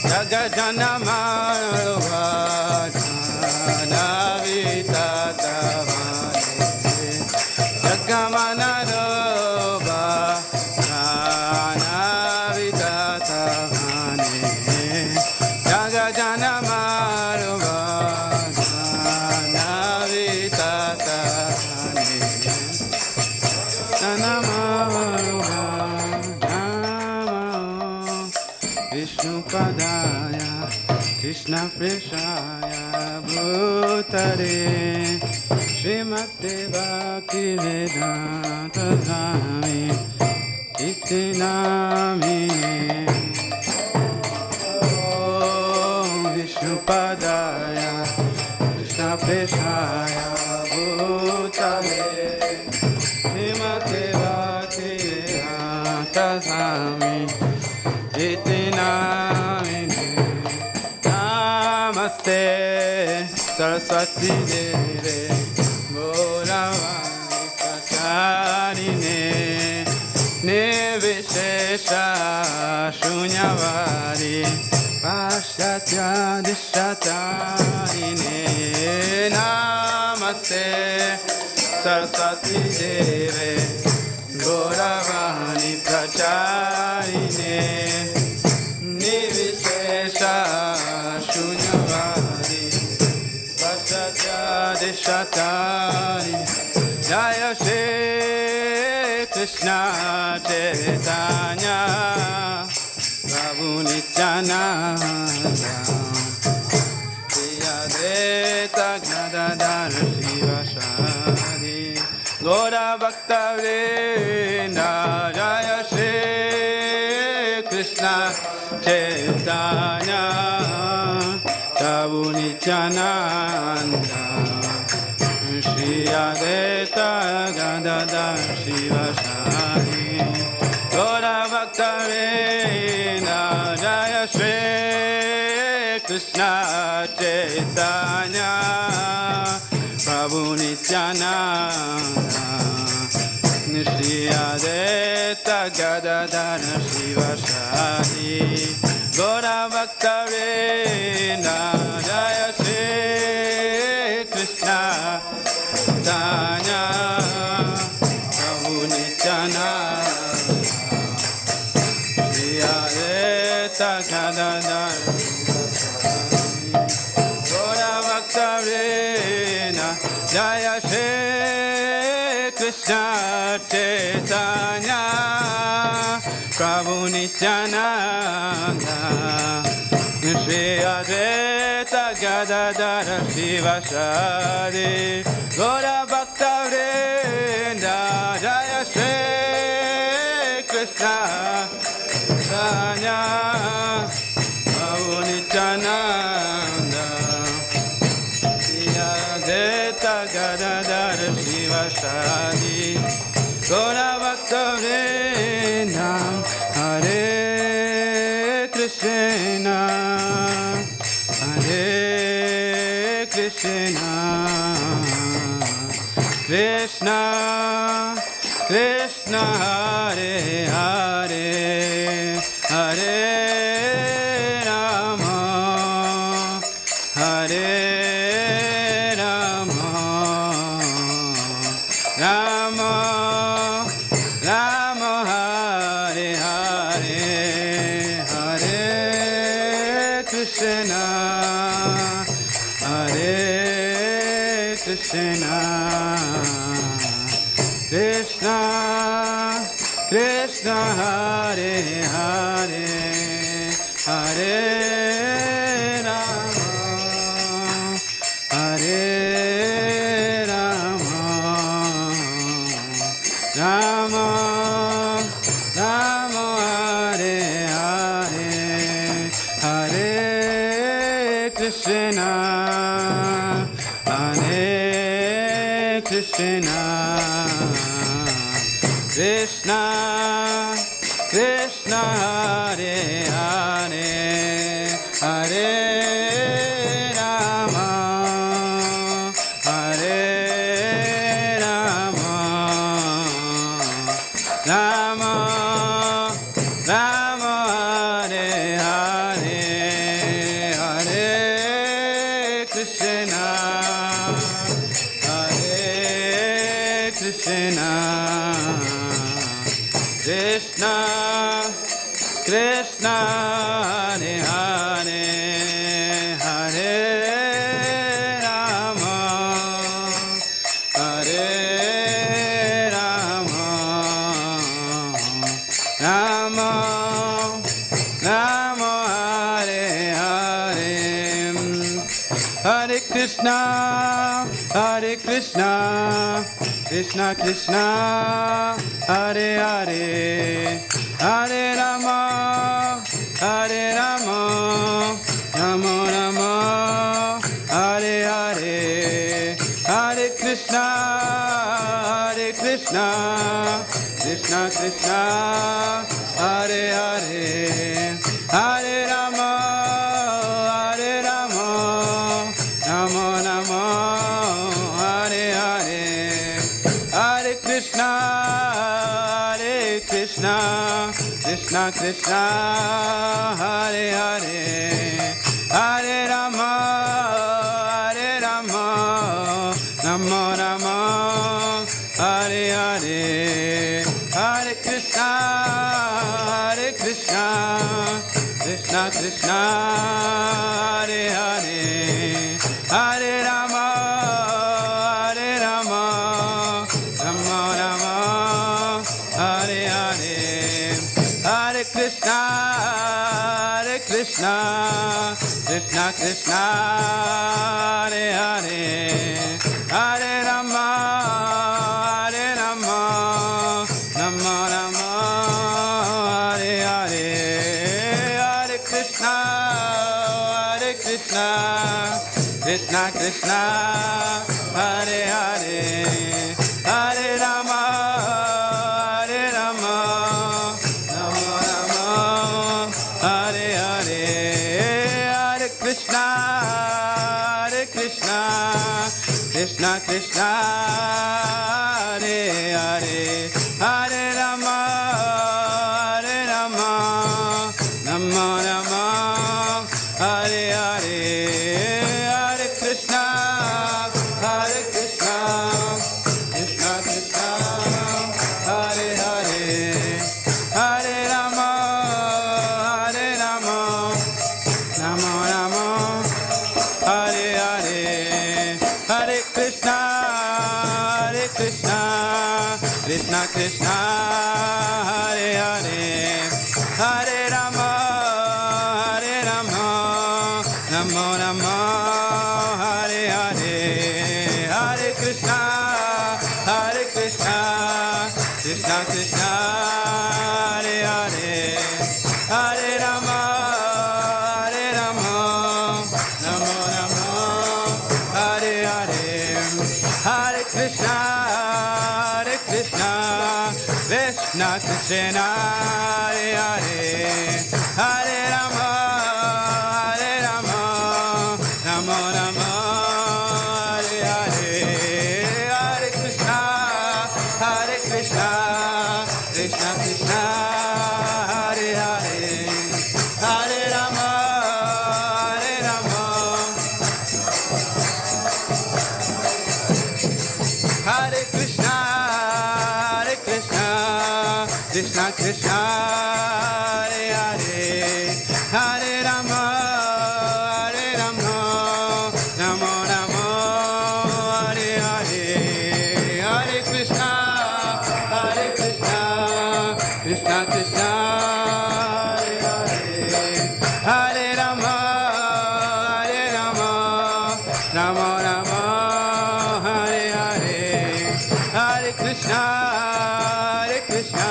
Jagajana Marva Navitata Jagamana Roba Navitata Jagajana Marva Navitata Namaruva Vishnu Padaya Krishna Preshaya Bhutare Srimate Bhaktivedanta Swami Iti Namine Om Vishnupadaya Krishna Preshaya Bhutale Srimate Bhaktivedanta Swami Iti Namine Namaste Saraswati Deve Gauravani Pracharine Nirvishesha Shunyavadi Paschatya Dishatarine Namaste Saraswati Deve Gauravani Pracharine Nirvishesha Shunyavadi Paschatya Dishatari Jaya Shri Krishna Chaitanya Prabhu Nityananda Shri Advaita Gadadhara Shivasadi Gaura Bhaktivedanta Jaya Shri Krishna Chaitanya Prabhu Nityananda Shri Advaita Gadadhara Shivasadi Gaura Bhaktivedanta Jaya Shri Krishna Chaitanya Prabhu Nityananda Shri Advaita Gadadhara Shivasadi Gaura Bhaktivedanta Jaya Shri Krishna Chaitanya Prabhu Nityananda Shri Advaita Gadadhara Gaura Bhaktivedanta Jaya Shri Krishna Chaitanya Prabhu Nityananda Shri Advaita Gadadhara Shivasadi Gaura Bhaktivedanta Jaya Shri Krishna Chaitanya Prabhu Nityananda Shri Advaita Gadadhara Shivasadi Gaura Bhaktivedanta Hare Krishna Hare Krishna Krishna Krishna Hare Hare Hare Rama Hare Rama Rama Rama Hare Hare Hare Krishna Hare Krishna Krishna Krishna Hare Hare Hare Rama Hare Rama Rama Rama Hare Hare Hare Krishna Hare Krishna Krishna Krishna Hare Hare Hare Rama Hare Rama Rama Rama Hare Hare Hare Krishna Hare Krishna Krishna Krishna Hare Hare Hare Rama Hare Rama Rama Rama Hare Hare Hare Krishna, Hare Krishna, Krishna Krishna, Hare Hare, Hare Rama, Hare Rama, Rama Rama, Hare Hare, Hare Krishna, Hare Krishna, Krishna Krishna, Hare Hare, Hare Rama, Hare Rama, Rama Rama, Hare Hare, Hare Krishna, Hare Krishna, Krishna Krishna, Hare Hare, Hare Rama, Hare Rama, Rama Rama, Hare Hare, Hare Krishna, Hare Krishna, Krishna Krishna, Hare Hare, Hare Rama, Hare Rama, Rama Rama, Hare Hare, Hare Krishna, Hare Krishna, Krishna Krishna, Hare Hare, Hare Rama, Hare Rama, Rama Rama, Hare Hare, Hare Krishna, Hare Krishna, Krishna Krishna, Hare Hare, Hare Rama, Hare Rama, Rama Rama, Hare Hare, Hare Krishna, Hare Krishna, Krishna Krishna, Hare Hare, Hare Rama, Hare Rama, Rama Rama, Hare Hare, Hare Krishna, Hare Krishna, Krishna Krishna, Hare Hare, Hare Rama, Hare Rama, Rama Rama, Hare Hare, Hare Krishna, Hare Krishna, Krishna Krishna, Hare Hare, Hare Rama, Hare Rama, Rama Rama, Hare Hare, Hare Krishna, Hare Krishna, Krishna Krishna, Hare Hare, Hare Rama, Hare Rama, Rama Rama, Hare Hare, Hare Krishna, Hare Krishna, Krishna Krishna, Hare Hare, Hare Rama, Hare Rama, Rama Rama, Hare Hare, Hare Krishna, Hare Krishna, Krishna Krishna, Hare Hare, Hare Rama, Hare Rama, Hare Krishna, Hare Krishna, Krishna Krishna, Hare Hare, Hare Rama, Hare Rama, Rama Rama, Hare Hare, Hare Krishna, Hare Krishna, Krishna Krishna, Hare Hare, Hare Rama, Hare Rama, Rama Rama, Hare Hare, Hare Krishna, Hare Krishna,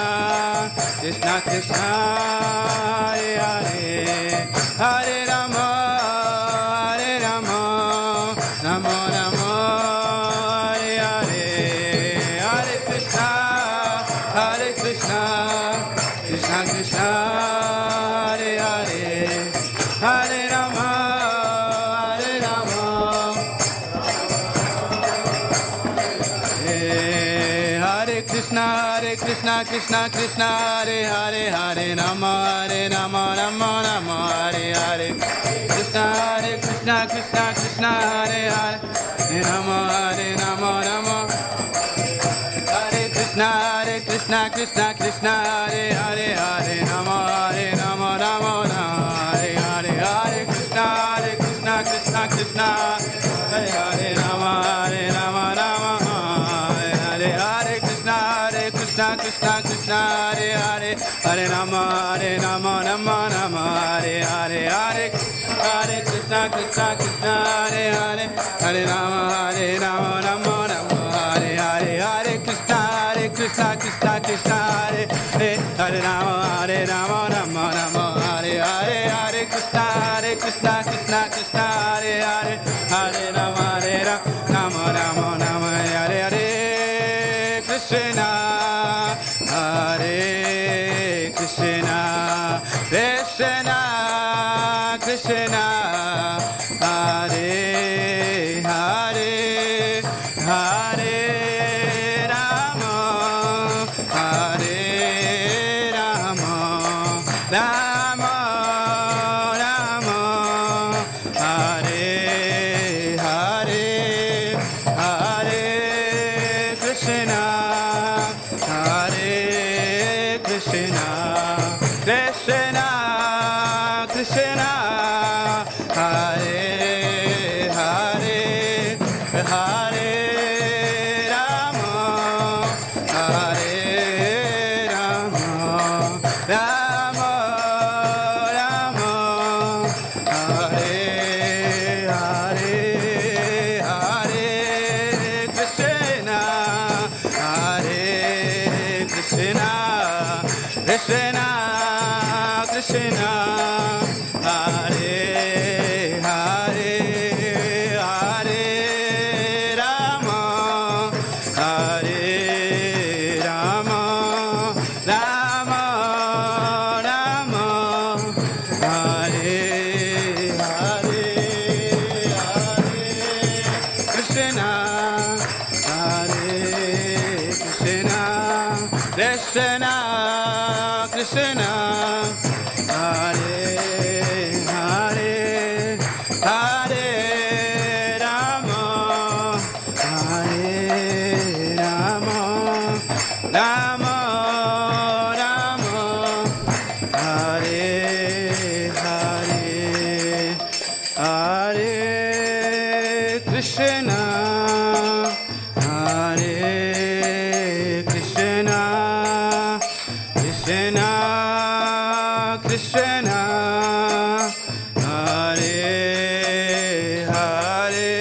Krishna Krishna, Hare Hare, Hare Rama, Hare Rama, Rama Rama, Hare Hare, Hare Krishna, Hare Krishna, Krishna Krishna, Hare Hare, Hare Rama, Hare Rama, Hare Krishna, Krishna Krishna, Hare Hare, Hare Rama, Rama Rama, Hare Hare, Krishna, Krishna Krishna, Hare Hare, Rama, Rama Rama, Hare Krishna, Krishna Krishna, Hare Hare, Hare Rama, Rama Rama, Hare Hare, Hare Krishna, Krishna Krishna, Hare Hare, Rama, Rama Rama, Hare Hare, Krishna, Krishna Krishna, Hare Hare, Hare Rama, Rama Rama, Hare Hare, Hare Krishna, Krishna Hare Hare, Hare Hare Rama, Rama Rama, Hare Hare, Hare Krishna, Krishna Krishna, Hare Hare, Hare Rama, Rama Rama, Hare Hare, Hare Krishna, Krishna Krishna, Hare Hare, Hare Rama, Rama Rama, Hare Hare, Krishna, Hare Krishna, Krishna Krishna, Hare Hare, Hare Rama, Hare Rama, Rama Rama, Hare Hare, Hare Krishna, Hare Krishna, Krishna Krishna, Hare Hare, Hare Rama, Hare Rama, Rama Rama, Hare Hare, Hare Krishna, Hare Krishna, Krishna Krishna, Hare Hare, Hare Rama, Hare Rama, Rama Rama, Hare Hare, Hare Krishna, Hare Krishna, Krishna Krishna, Hare Hare, Hare Rama, Hare Rama, Rama Rama, Hare Hare, Hare Krishna, Hare Krishna, Krishna Krishna, Hare Hare,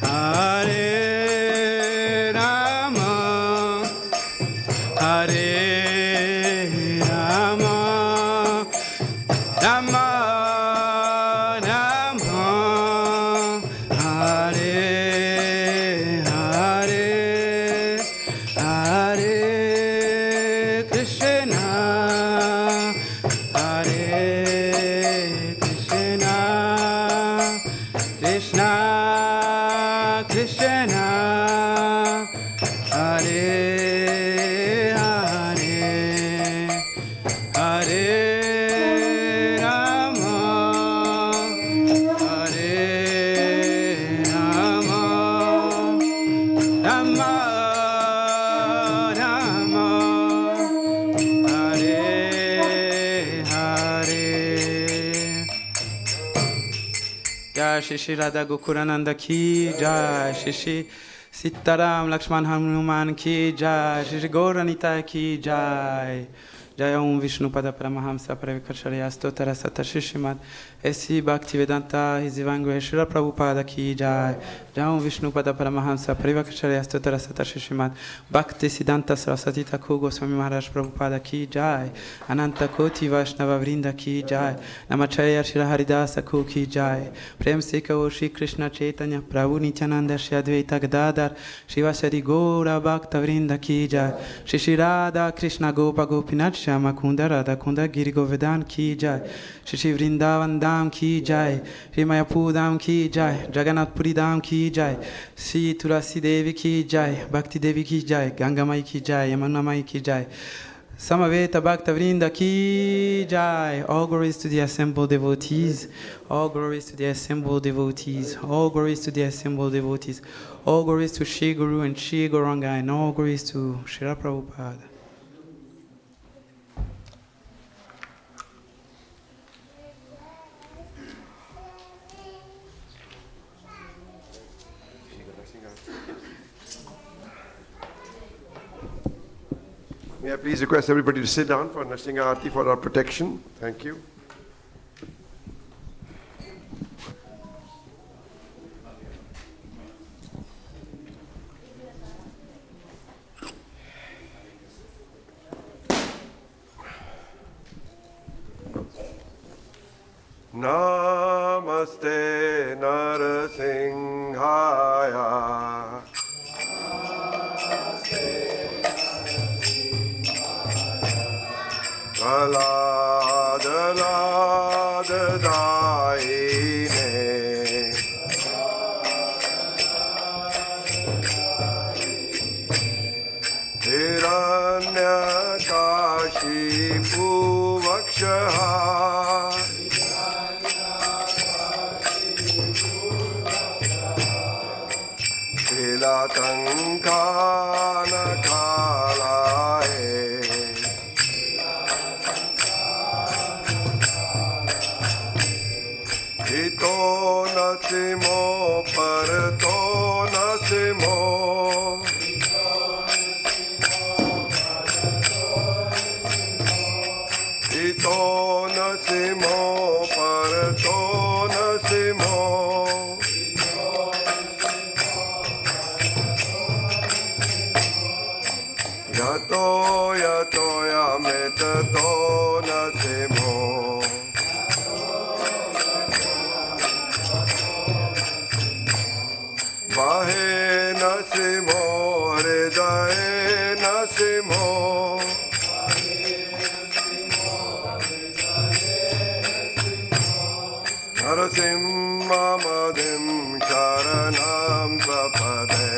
Hare Rama, Hare Rama, Rama Rama, Hare Hare, Hare Krishna, Hare Krishna, Krishna Krishna, Hare Hare, Hare Rama, Hare Rama, Rama Rama, Hare Hare. Jai Shri Shri Radha Gokulananda ki Jai, Shri Shri Sitaram Lakshman Hanuman ki Jai, Shri Shri Gauranita ki Jai. Jai Om Vishnu Pada Paramahamsa Paravikacharya Stotara Sata Shishimad Esi Bhaktivedanta His Evangelist Srila Prabhupada ki Jai. Jai Om Vishnu Pada Paramahamsa Paravikacharya Stotara Sata Shishimad Bhakti Siddhanta Saraswati Thakur Goswami Maharaj Prabhupada ki Jai. Ananta Koti Vaishnava Vrinda ki Jai. Namacharya Shri Haridasa Ku ki Jai. Prem Seka Shri Krishna Chaitanya Prabhu Nityananda Shri Advaita Gadadhar Shri Vasari Gaura Bhakta Vrinda ki Jai. Shri Shri Radha Krishna Gopa Gopinath Shama Kunda Radha Kunda Giri Govardhan ki Jai. Shri Shri Vrindavan Dham ki Jai. Shri Mayapur Dham ki Jai. Jagannath Puri Dham ki Jai. Shri Tulasi Devi ki Jai. Bhakti Devi ki Jai. Ganga Mai ki Jai. Yamuna Mai ki Jai. Samaveta Bhakta Vrinda ki Jai. All glories to the assembled devotees. All glories to the assembled devotees. All glories to the assembled devotees. All glories to Shri Guru and Shri Gauranga, and all glories to Srila Prabhupada. May I please request everybody to sit down for Narsingha Aarti for our protection. Thank you. Prahlad लाद दायिने हिरण्यकाशिपु वक्षः शीलातङ्कानकालाय हितो नसिमो परतो नसिमो हितो नसिमो परतो नसिमो यतो यतो यमिततो नसिमो बाहे नसिमो हृदय नसिमो नरसिंहमदिं शरणं प्रपदे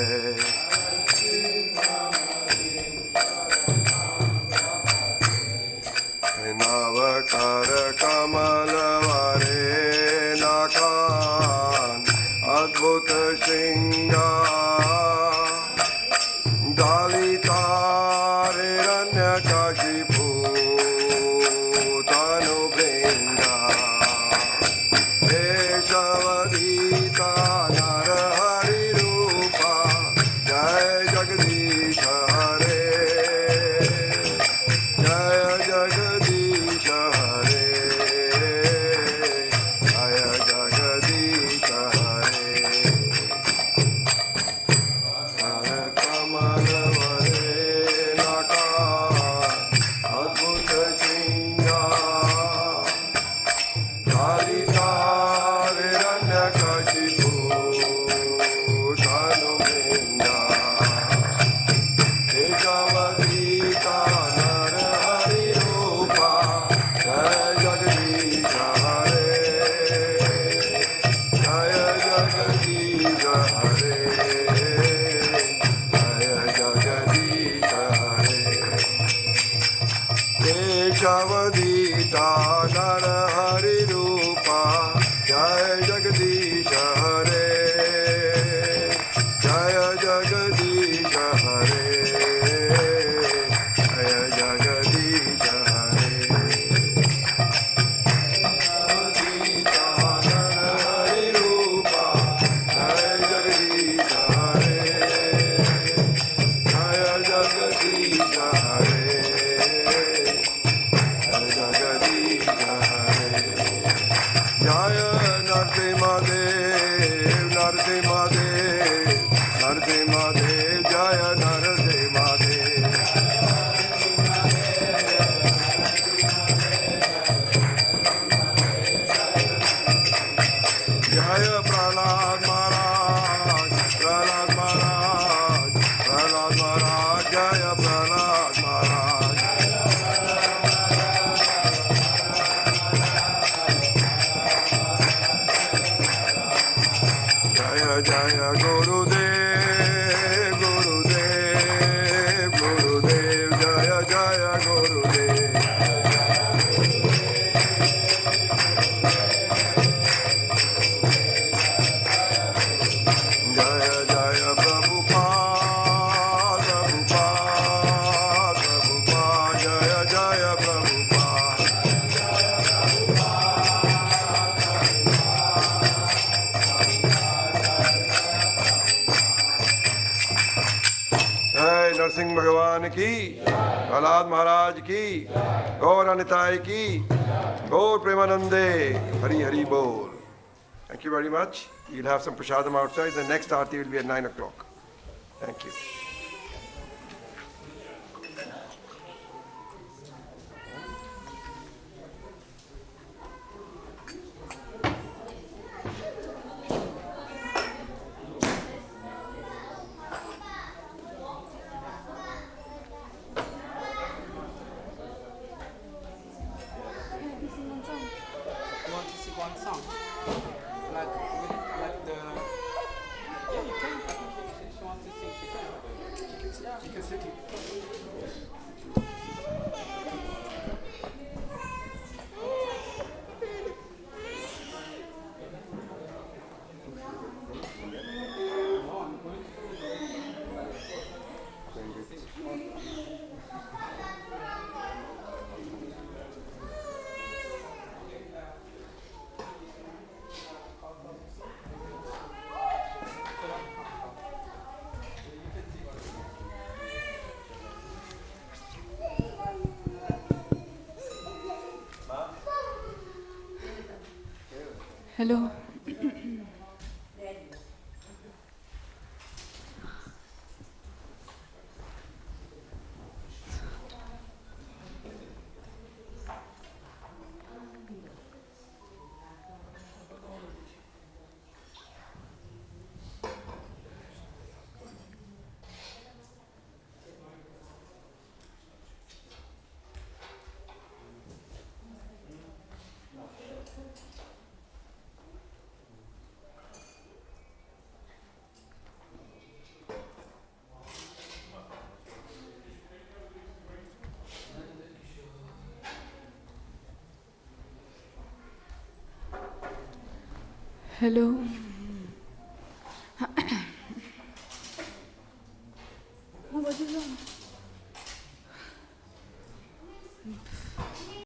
नवकरकमलवरे नकान् अद्भुत शृङ्गा दालितारिरण्यकाशिपू तनुभृङ्गा केशवदीता नरहरिरूपा जय जगदीश हरे जय जगदीश हरे जय जगदीश हरे कमलवरे नका अद्भुत शृङ्गा कालितारिरण्यकशिपू तनुभृङ्गा केशवदीता नरहरिरूपा जय जगदीश हरे जय जगदीश हरे जय जगदीश हरे केशवदीता नरहरिरूपा जय जगदीश हरे जय जगदीश हरे जय जगदीश हरे केशवदीता नरहरिरूपा जय जगदीश हरे जय जगदीश हरे जगदीश हरे जय नरसिंहदेव नरसिंहदेव नरसिंहदेव जय नरसिंहदेव जय प्रहलाद महाराज प्रहलाद महाराज प्रहलाद महाराज जय प्रहलाद महाराज जय जय गुरुदेव गुरुदेव गुरुदेव जय जय गुरुदेव जय जय प्रभुपाद प्रभुपाद प्रभुपाद जय जय प्रभुपाद जय नरसिंह भगवान की प्रहलाद महाराज की गौर अनिताय की गौर प्रेमानंदे हरि हरि बोल. Thank you very much. You'll have some prasadam outside. The next aarti will be at 9 o'clock. Thank you. Hello. Hello.